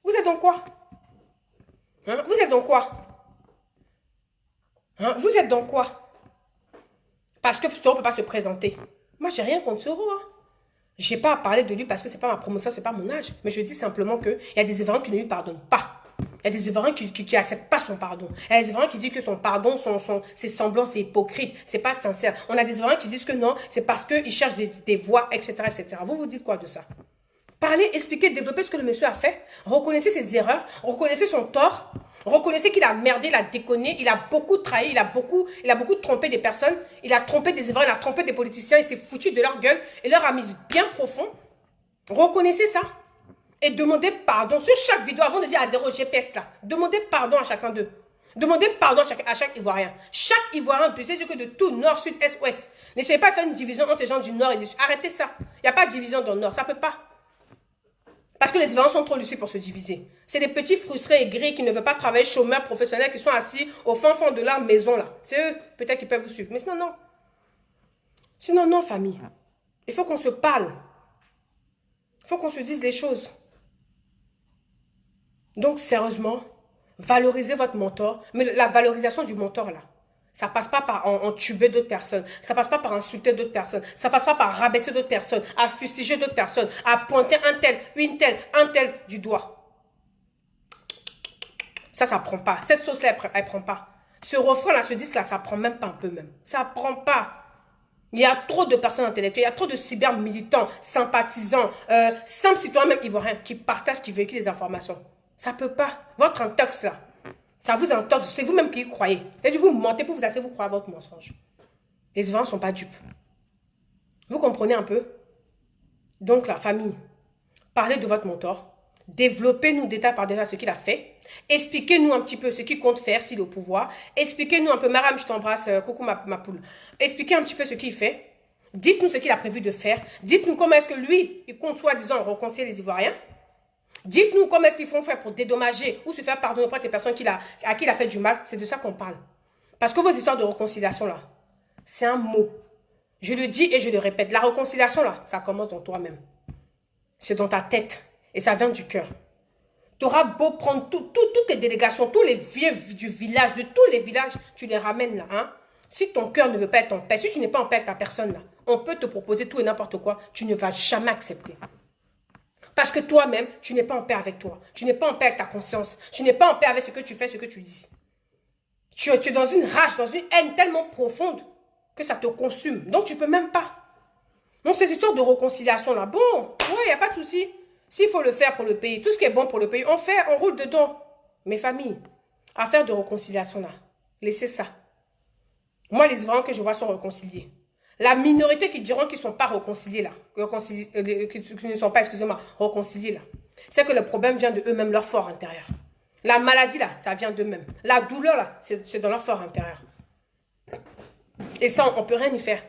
Vous êtes dans quoi? Hein? Vous êtes dans quoi? Hein? Vous êtes dans quoi? Parce que Soro ne peut pas se présenter. Moi, j'ai rien contre Soro. Hein. Je n'ai pas à parler de lui parce que ce n'est pas ma promotion, ce n'est pas mon âge. Mais je dis simplement qu'il y a des Ivoiriens qui ne lui pardonnent pas. Il y a des Ivoiriens qui n'acceptent pas son pardon. Il y a des Ivoiriens qui disent que son pardon, c'est semblant, c'est hypocrite, c'est pas sincère. On a des Ivoiriens qui disent que non, c'est parce qu'ils cherchent des voix, etc., etc. Vous vous dites quoi de ça? Parlez, expliquez, développez ce que le monsieur a fait. Reconnaissez ses erreurs, reconnaissez son tort. Reconnaissez qu'il a merdé, il a déconné, il a beaucoup trahi, il a beaucoup trompé des personnes. Il a trompé des Ivoiriens, il a trompé des politiciens, il s'est foutu de leur gueule et leur a mis bien profond. Reconnaissez ça. Et demandez pardon sur chaque vidéo avant de dire adhérer au GPS là. Demandez pardon à chacun d'eux. Demandez pardon à chaque Ivoirien. Chaque Ivoirien, c'est-à-dire que de tout, nord, sud, est, ouest. N'essayez pas de faire une division entre les gens du nord et du sud. Arrêtez ça. Il n'y a pas de division dans le nord, ça ne peut pas. Parce que les Ivoiriens sont trop lucides pour se diviser. C'est des petits frustrés et gris qui ne veulent pas travailler, chômeurs professionnels, qui sont assis au fond de leur maison là. C'est eux, peut-être qu'ils peuvent vous suivre. Mais sinon, non. Sinon, non, famille. Il faut qu'on se parle. Il faut qu'on se dise les choses. Donc, sérieusement, valorisez votre mentor. Mais la valorisation du mentor, là, ça passe pas par entuber d'autres personnes. Ça passe pas par insulter d'autres personnes. Ça passe pas par rabaisser d'autres personnes, à fustiger d'autres personnes, à pointer un tel du doigt. Ça prend pas. Cette sauce-là, elle prend pas. Ce refrain-là, ce disque-là, ça prend même pas un peu même. Ça prend pas. Il y a trop de personnes intellectuelles, il y a trop de cyber-militants, sympathisants, simples citoyens même ivoiriens qui partagent, qui véhiculent les informations. Ça peut pas. Votre intox là, ça vous intoxe. C'est vous-même qui y croyez. Et du vous mentez pour vous assurer, vous croyez à votre mensonge. Les Ivoiriens ne sont pas dupes. Vous comprenez un peu? Donc la famille, parlez de votre mentor. Développez-nous détail par détail ce qu'il a fait. Expliquez-nous un petit peu ce qu'il compte faire s'il est au pouvoir. Expliquez-nous un peu, Maram, je t'embrasse, coucou ma poule. Expliquez un petit peu ce qu'il fait. Dites-nous ce qu'il a prévu de faire. Dites-nous comment est-ce que lui, il compte soi-disant rencontrer les Ivoiriens. Dites-nous comment est-ce qu'ils font faire pour dédommager ou se faire pardonner auprès de ces personnes à qui il a fait du mal. C'est de ça qu'on parle. Parce que vos histoires de réconciliation, là, c'est un mot. Je le dis et je le répète. La réconciliation, là, ça commence dans toi-même. C'est dans ta tête. Et ça vient du cœur. Tu auras beau prendre toutes les délégations, tous les vieux du village, de tous les villages, tu les ramènes là. Hein? Si ton cœur ne veut pas être en paix, si tu n'es pas en paix avec la personne là, on peut te proposer tout et n'importe quoi, tu ne vas jamais accepter. Parce que toi-même, tu n'es pas en paix avec toi. Tu n'es pas en paix avec ta conscience. Tu n'es pas en paix avec ce que tu fais, ce que tu dis. Tu es dans une rage, dans une haine tellement profonde que ça te consume. Donc, tu ne peux même pas. Donc, ces histoires de réconciliation là, bon, ouais, il n'y a pas de souci. S'il faut le faire pour le pays, tout ce qui est bon pour le pays, on fait, on roule dedans. Mes familles, affaire de réconciliation là, laissez ça. Moi, les Ivoiriens que je vois sont réconciliés. La minorité qui diront qu'ils ne sont pas réconciliés là, qui ne sont pas, excusez-moi, réconciliés là, c'est que le problème vient de eux-mêmes, leur fort intérieur. La maladie là, ça vient d'eux-mêmes. La douleur là, c'est dans leur fort intérieur. Et ça, on ne peut rien y faire.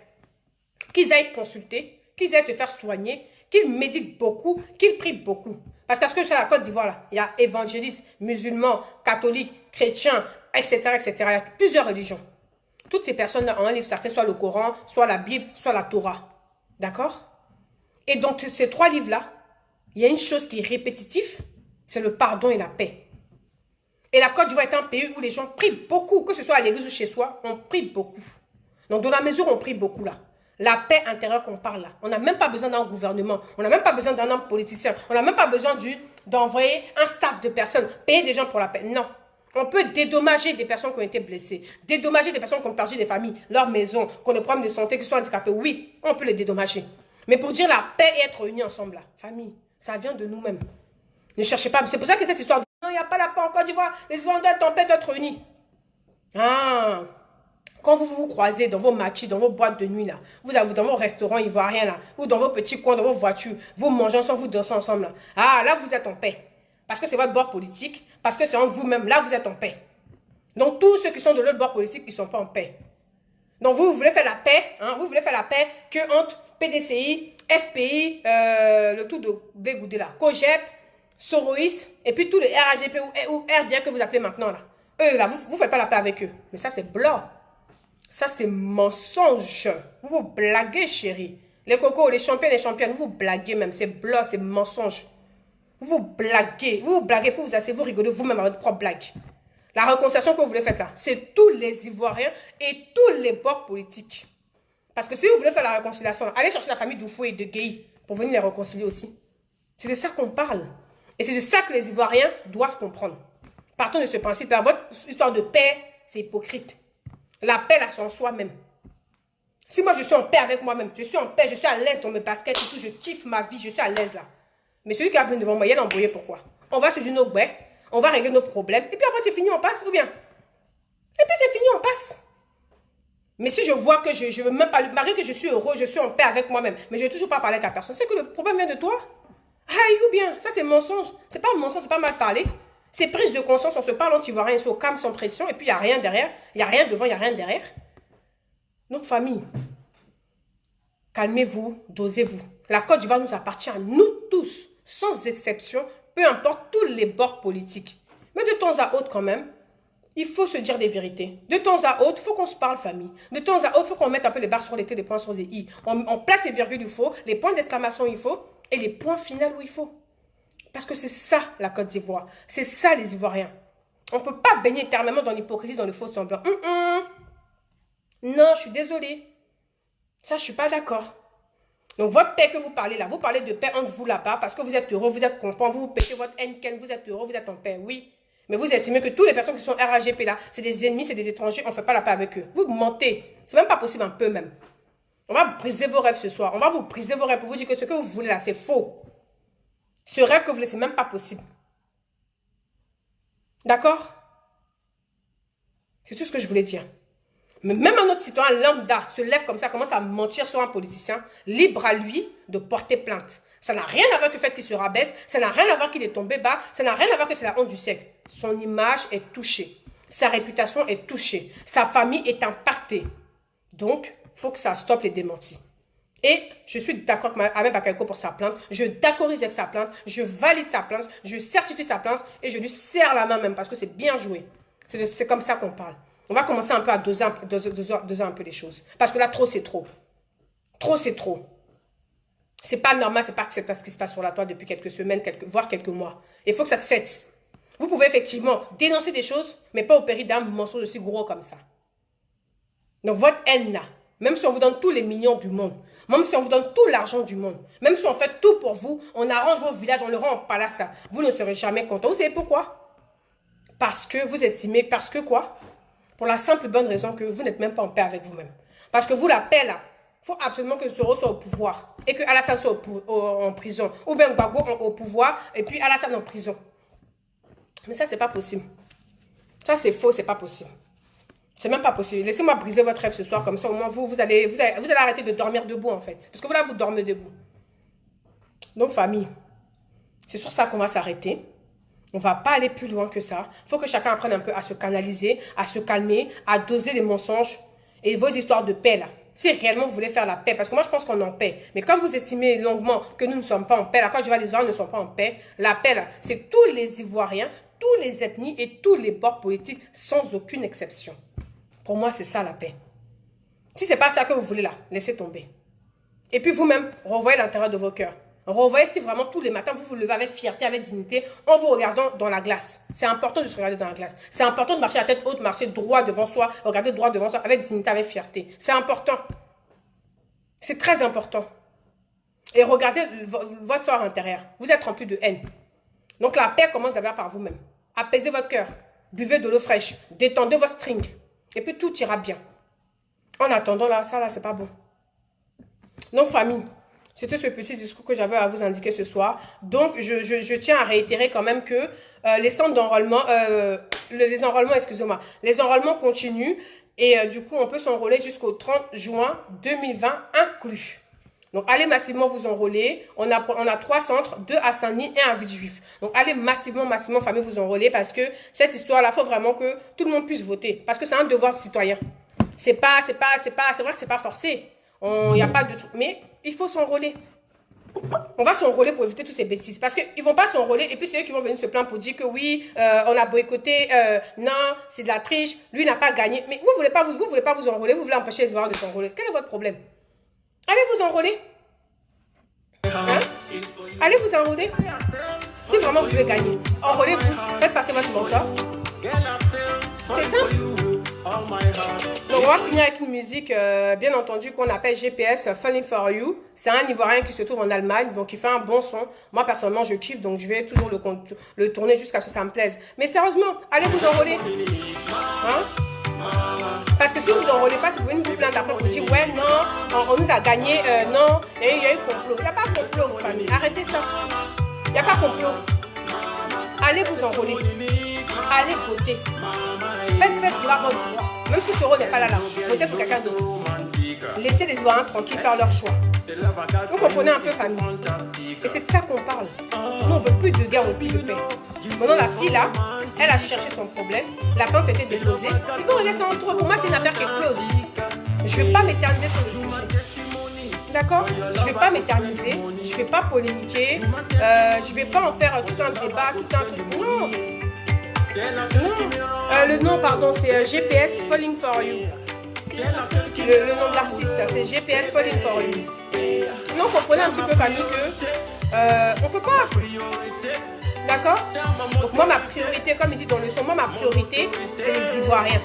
Qu'ils aillent consulter, qu'ils aillent se faire soigner, qu'ils méditent beaucoup, qu'ils prient beaucoup. Parce que sur la Côte d'Ivoire là, il y a évangélistes, musulmans, catholiques, chrétiens, etc., etc. Il y a plusieurs religions. Toutes ces personnes-là ont un livre sacré, soit le Coran, soit la Bible, soit la Torah. D'accord? Et donc, ces 3 livres-là, il y a une chose qui est répétitive, c'est le pardon et la paix. Et la Côte d'Ivoire est un pays où les gens prient beaucoup, que ce soit à l'église ou chez soi, on prie beaucoup. Donc, dans la mesure où on prie beaucoup là, la paix intérieure qu'on parle là, on n'a même pas besoin d'un gouvernement, on n'a même pas besoin d'un homme politicien, on n'a même pas besoin d'envoyer un staff de personnes, payer des gens pour la paix. Non. On peut dédommager des personnes qui ont été blessées, dédommager des personnes qui ont perdu des familles, leur maison, qui ont des problèmes de santé, qui sont handicapés. Oui, on peut les dédommager. Mais pour dire la paix et être unis ensemble là, famille, ça vient de nous-mêmes. Ne cherchez pas. C'est pour ça que cette histoire de non, il n'y a pas la paix en Côte d'Ivoire, les Ivoiriens doivent être en paix, doivent être unis. Ah, quand vous vous croisez dans vos matchs, dans vos boîtes de nuit là, vous avez dans vos restaurants ivoiriens là, ou dans vos petits coins, dans vos voitures, vous mangez ensemble, vous dansez ensemble là. Ah, là vous êtes en paix. Parce que c'est votre bord politique, parce que c'est entre vous-même, là vous êtes en paix. Donc tous ceux qui sont de l'autre bord politique, ils ne sont pas en paix. Donc vous voulez faire la paix, hein, vous voulez faire la paix que entre PDCI, FPI, le tout de Bégoudé là, COGEP, Soroïs, et puis tous les RAGP ou RDA que vous appelez maintenant là. Eux là, vous ne faites pas la paix avec eux. Mais ça c'est blanc. Ça c'est mensonge. Vous vous blaguez chérie. Les cocos, les champions, les championnes, vous vous blaguez même. C'est blanc, c'est mensonge. Vous vous blaguez pour vous asseoir, vous rigolez vous-même à votre propre blague. La réconciliation que vous voulez faire là, c'est tous les Ivoiriens et tous les bords politiques. Parce que si vous voulez faire la réconciliation, allez chercher la famille d'Oufou et de Gueye pour venir les réconcilier aussi. C'est de ça qu'on parle. Et c'est de ça que les Ivoiriens doivent comprendre. Partons de ce principe-là. Votre histoire de paix, c'est hypocrite. La paix, là, c'est en soi-même. Si moi, je suis en paix avec moi-même, je suis en paix, je suis à l'aise dans mes baskets et tout, je kiffe ma vie, je suis à l'aise là. Mais celui qui va venir devant moi, il est embrouillé, pourquoi? On va se dire nos baies, on va régler nos problèmes, et puis après c'est fini, on passe, ou bien? Et puis c'est fini, on passe. Mais si je vois que je ne veux même pas, malgré que je suis heureux, je suis en paix avec moi-même, mais je ne vais toujours pas parler avec la personne, c'est que le problème vient de toi. Aïe, ou bien, ça c'est mensonge. C'est pas mensonge, c'est pas mal parlé. C'est prise de conscience, on se parle, on t'y voit rien, c'est au calme, sans pression, et puis il n'y a rien derrière, il n'y a rien devant, il n'y a rien derrière. Donc famille, calmez-vous, dosez-vous. La Côte d'Ivoire nous appartient à nous tous, sans exception, peu importe tous les bords politiques. Mais de temps à autre quand même, il faut se dire des vérités. De temps à autre, il faut qu'on se parle famille. De temps à autre, il faut qu'on mette un peu les barres sur les T, les points sur les I. On place les virgules où il faut, les points d'exclamation où il faut, et les points finaux où il faut. Parce que c'est ça la Côte d'Ivoire. C'est ça les Ivoiriens. On ne peut pas baigner éternellement dans l'hypocrisie, dans le faux semblant. Non, je suis désolée. Ça, je ne suis pas d'accord. Donc, votre paix que vous parlez là, vous parlez de paix entre vous là-bas parce que vous êtes heureux, vous êtes content, vous pétez votre haine, vous êtes heureux, vous êtes en paix, oui. Mais vous estimez que toutes les personnes qui sont RAGP là, c'est des ennemis, c'est des étrangers, on ne fait pas la paix avec eux. Vous mentez. C'est même pas possible un peu même. On va briser vos rêves ce soir. On va vous briser vos rêves pour vous dire que ce que vous voulez là, c'est faux. Ce rêve que vous voulez, c'est même pas possible. D'accord? C'est tout ce que je voulais dire. Mais même un autre citoyen lambda se lève comme ça, commence à mentir sur un politicien, libre à lui de porter plainte. Ça n'a rien à voir avec le fait qu'il se rabaisse, ça n'a rien à voir qu'il est tombé bas, ça n'a rien à voir que c'est la honte du siècle. Son image est touchée, sa réputation est touchée, sa famille est impactée. Donc, il faut que ça stoppe les démentis. Et je suis d'accord avec Bakayoko pour sa plainte, je d'accorise avec sa plainte, je valide sa plainte, je certifie sa plainte et je lui serre la main même parce que c'est bien joué. C'est comme ça qu'on parle. On va commencer un peu à doser un peu les choses. Parce que là, trop, c'est trop. Trop, c'est trop. C'est pas normal, c'est pas ce qui se passe sur la toile depuis quelques semaines, voire quelques mois. Il faut que ça cesse. Vous pouvez effectivement dénoncer des choses, mais pas au péril d'un mensonge aussi gros comme ça. Donc, votre haine là, même si on vous donne tous les millions du monde, même si on vous donne tout l'argent du monde, même si on fait tout pour vous, on arrange vos villages, on le rend en palace, là, vous ne serez jamais content. Vous savez pourquoi? Parce que vous estimez, parce que quoi? Pour la simple et bonne raison que vous n'êtes même pas en paix avec vous-même. Parce que vous, la paix, là, il faut absolument que Soro soit au pouvoir. Et que Alassane soit en prison. Ou bien Gbagbo au pouvoir. Et puis Alassane en prison. Mais ça, c'est pas possible. Ça, c'est faux, c'est pas possible. C'est même pas possible. Laissez-moi briser votre rêve ce soir. Comme ça, au moins, vous allez arrêter de dormir debout, en fait. Parce que vous, là, vous dormez debout. Donc, famille, c'est sur ça qu'on va s'arrêter. On ne va pas aller plus loin que ça. Il faut que chacun apprenne un peu à se canaliser, à se calmer, à doser les mensonges et vos histoires de paix là. Si réellement vous voulez faire la paix, parce que moi je pense qu'on est en paix. Mais quand vous estimez longuement que nous ne sommes pas en paix, là, quand je vois les Ivoiriens ne sont pas en paix, la paix là, c'est tous les Ivoiriens, tous les ethnies et tous les bords politiques sans aucune exception. Pour moi, c'est ça la paix. Si ce n'est pas ça que vous voulez là, laissez tomber. Et puis vous-même, revoyez l'intérieur de vos cœurs. Revoyez si vraiment tous les matins, vous vous levez avec fierté, avec dignité, en vous regardant dans la glace. C'est important de se regarder dans la glace. C'est important de marcher à tête haute, marcher droit devant soi, regarder droit devant soi, avec dignité, avec fierté. C'est important. C'est très important. Et regardez votre fort intérieur. Vous êtes rempli de haine. Donc la paix commence d'abord par vous-même. Apaisez votre cœur. Buvez de l'eau fraîche. Détendez votre string. Et puis tout ira bien. En attendant, là, ça là, c'est pas bon. Donc famille, c'était ce petit discours que j'avais à vous indiquer ce soir. Donc je tiens à réitérer quand même que les centres d'enrôlement, les enrôlements, excusez-moi, les enrôlements continuent. Et du coup, on peut s'enrôler jusqu'au 30 juin 2020 inclus. Donc, allez massivement vous enrôler. On a 3 centres, 2 à Saint-Denis et un à Villejuif. Donc, allez massivement, famille, vous enrôler parce que cette histoire-là, il faut vraiment que tout le monde puisse voter. Parce que c'est un devoir citoyen. C'est vrai que c'est pas forcé. Il n'y a pas de truc. Mais il faut s'enrôler. On va s'enrôler pour éviter toutes ces bêtises. Parce qu'ils ne vont pas s'enrôler et puis c'est eux qui vont venir se plaindre pour dire que oui, on a boycotté, non, c'est de la triche, lui n'a pas gagné. Mais vous ne voulez pas vous enrôler, vous voulez empêcher les Ivoiriens de s'enrôler. Quel est votre problème? Allez vous enrôler. Hein? Allez vous enrôler. Si vraiment vous voulez gagner, enrôlez-vous, faites passer votre mentor. C'est simple. Donc on va finir avec une musique bien entendu qu'on appelle GPS Falling for You. C'est un Ivoirien qui se trouve en Allemagne, donc il fait un bon son. Moi personnellement je kiffe, donc je vais toujours le tourner jusqu'à ce que ça me plaise. Mais sérieusement, allez vous enrôler. Hein? Parce que si vous enrôlez pas, si vous venez vous plaindre après pour dire ouais non, on nous a gagné, non, il y a eu complot. Il n'y a pas de complot mon famille, arrêtez ça. Il n'y a pas de complot. Allez vous enrôler. Allez voter. Faites vouloir votre droit. Même si Soro n'est pas là, votez pour quelqu'un d'autre. Laissez les Ivoiriens tranquilles faire leur choix. Vous comprenez un peu, famille. Et c'est de ça qu'on parle. Nous, on ne veut plus de guerre, on ne veut plus de paix. Maintenant, la fille là, elle a cherché son problème. La plainte a été déposée. Ils vont régler ça entre eux. Pour moi, c'est une affaire qui est close. Je ne vais pas m'éterniser sur le sujet. D'accord? Je ne vais pas m'éterniser. Je ne vais pas polémiquer. Je ne vais pas en faire tout un débat, tout un truc. Non. Le nom, pardon, c'est GPS Falling for You. Le nom de l'artiste, c'est GPS Falling for You. Donc, comprenez un petit peu, famille, que on peut pas. D'accord? Donc, moi, ma priorité, comme il dit dans le son, moi, ma priorité, c'est les Ivoiriens.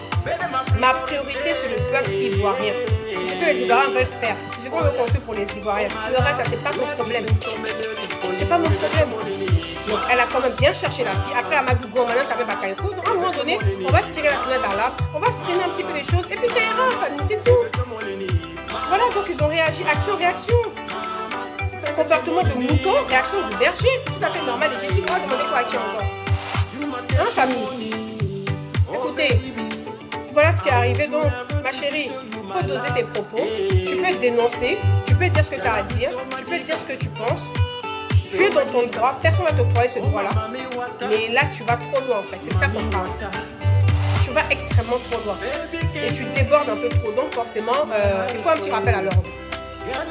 Ma priorité, c'est le peuple ivoirien. C'est ce que les Ivoiriens veulent faire. C'est ce qu'on veut construire pour les Ivoiriens. Le reste, ça, c'est pas mon problème. C'est pas mon problème. Donc, elle a quand même bien cherché la fille. Après, Amadou Go, maintenant, ça fait Bakayoko. Donc, à un moment donné, on va tirer la sonnette dans l'arbre. On va freiner un petit peu les choses. Et puis, ça ira, famille, c'est tout. Voilà, donc, ils ont réagi. Action, réaction. Comportement de mouton, réaction du berger. C'est tout à fait normal. Et j'ai dit, on va demander quoi à qui encore? Hein, famille? Écoutez, voilà ce qui est arrivé. Donc, ma chérie, il faut doser tes propos. Tu peux dénoncer. Tu peux dire ce que tu as à dire. Tu peux dire ce que tu penses. Tu es dans ton droit, personne ne va t'octroyer ce droit-là. Mais là, tu vas trop loin en fait, c'est de ça qu'on parle. Tu vas extrêmement trop loin. Et tu débordes un peu trop. Donc forcément, il faut un petit rappel à l'ordre.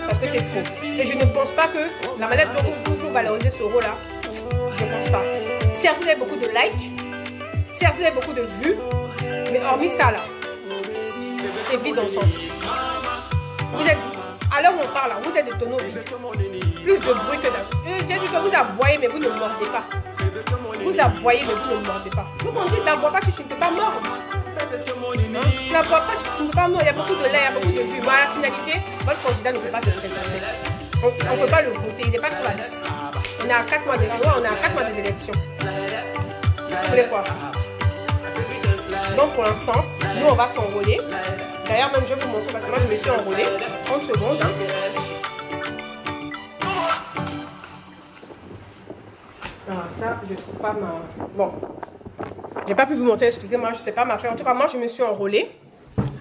Parce que c'est trop. Et je ne pense pas que la manière dont vous valorisez ce rôle-là, je ne pense pas. Certes, vous avez beaucoup de likes, certes, vous avez beaucoup de vues, mais hormis ça là, c'est vide dans le sens. Vous êtes, à l'heure où on parle là, vous êtes des tonneaux vides. Plus de bruit que d'un. J'ai dit que vous aboyez, mais vous ne mordez pas. Vous aboyez, mais vous ne mordez pas. Donc on dit, n'aboie pas si tu ne peux pas mordre. N'aboie pas si tu ne peux pas mordre. Il y a beaucoup de likes, il y a beaucoup de vues. Mais à la finalité, votre candidat ne peut pas se présenter. On ne peut pas le voter, il n'est pas sur la liste. On est à 4 mois des lois, on est à 4 mois des élections. Vous voulez quoi? Donc pour l'instant, nous on va s'enrôler. D'ailleurs, même je vais vous montrer parce que moi je me suis enrôlée. 30 secondes. Hein. Alors ça, je trouve pas ma... Bon, j'ai pas pu vous montrer, excusez-moi, je sais pas ma fait. En tout cas, moi, je me suis enrôlée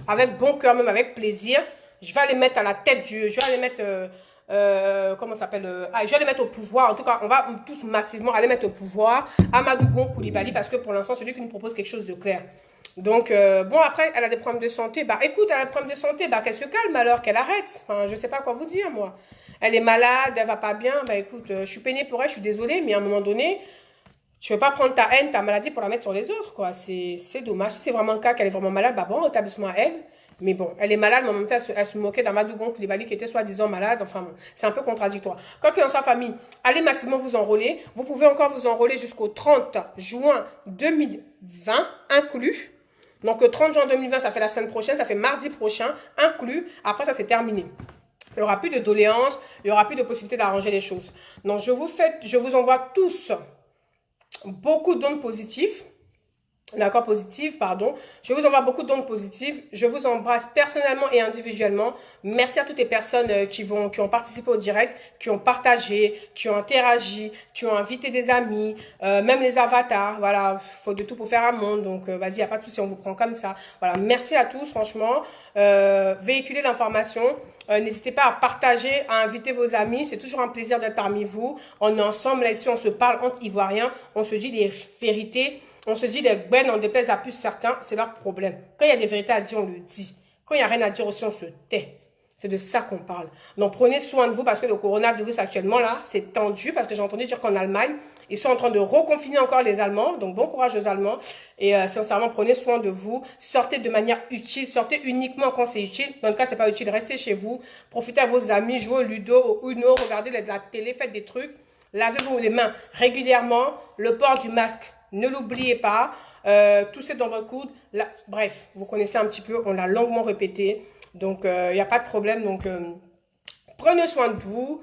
avec bon cœur, même avec plaisir. Je vais aller mettre à la tête du... Je vais aller mettre... comment ça s'appelle je vais aller mettre au pouvoir. En tout cas, on va tous massivement aller mettre au pouvoir Amadou Gon Coulibaly parce que pour l'instant, c'est lui qui nous propose quelque chose de clair. Donc, bon, après, elle a des problèmes de santé. Bah, écoute, elle a des problèmes de santé. Bah, qu'elle se calme alors, qu'elle arrête. Enfin, je sais pas quoi vous dire, moi. Elle est malade, elle va pas bien. Bah, écoute, je suis peinée pour elle, je suis désolée. Mais à un moment donné, tu veux pas prendre ta haine, ta maladie pour la mettre sur les autres, quoi. C'est dommage. Si c'est vraiment le cas qu'elle est vraiment malade, bah, bon, établissement à elle. Mais bon, elle est malade, mais en même temps, elle se moquait d'Amadou Gon Coulibaly qui était soi-disant malade. Enfin, bon, c'est un peu contradictoire. Quoi qu'il en soit, famille, allez massivement vous enrôler. Vous pouvez encore vous enrôler jusqu'au 30 juin 2020 inclus. Donc, le 30 juin 2020, ça fait la semaine prochaine, ça fait mardi prochain inclus. Après, ça, c'est terminé. Il n'y aura plus de doléances, il n'y aura plus de possibilité d'arranger les choses. Donc, je vous envoie tous beaucoup d'ondes positives. D'accord, positive, pardon. Je vous envoie beaucoup d'ondes positives. Je vous embrasse personnellement et individuellement. Merci à toutes les personnes qui ont participé au direct, qui ont partagé, qui ont interagi, qui ont invité des amis, même les avatars. Voilà, faut de tout pour faire un monde. Donc, vas-y, il n'y a pas de souci, on vous prend comme ça. Voilà, merci à tous, franchement. Véhiculez l'information. N'hésitez pas à partager, à inviter vos amis. C'est toujours un plaisir d'être parmi vous. On est ensemble, là, ici, on se parle entre Ivoiriens. On se dit des vérités. On se dit des gbennes, on déplaise à plus certains, c'est leur problème. Quand il y a des vérités à dire, on le dit. Quand il n'y a rien à dire aussi, on se tait. C'est de ça qu'on parle. Donc prenez soin de vous parce que le coronavirus actuellement là, c'est tendu parce que j'ai entendu dire qu'en Allemagne, ils sont en train de reconfiner encore les Allemands. Donc bon courage aux Allemands. Et sincèrement, prenez soin de vous. Sortez de manière utile. Sortez uniquement quand c'est utile. Dans le cas, c'est pas utile, restez chez vous. Profitez à vos amis, jouez au Ludo, au Uno, regardez de la télé, faites des trucs. Lavez-vous les mains régulièrement. Le port du masque. Ne l'oubliez pas, toussez dans votre coude. Là, bref, vous connaissez un petit peu, on l'a longuement répété. Donc, il n'y a pas de problème. Donc, prenez soin de vous.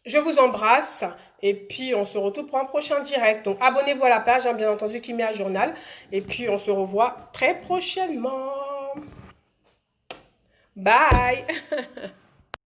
Je vous embrasse. Et puis, on se retrouve pour un prochain direct. Donc, abonnez-vous à la page, hein, bien entendu, Kimia Journal. Et puis, on se revoit très prochainement. Bye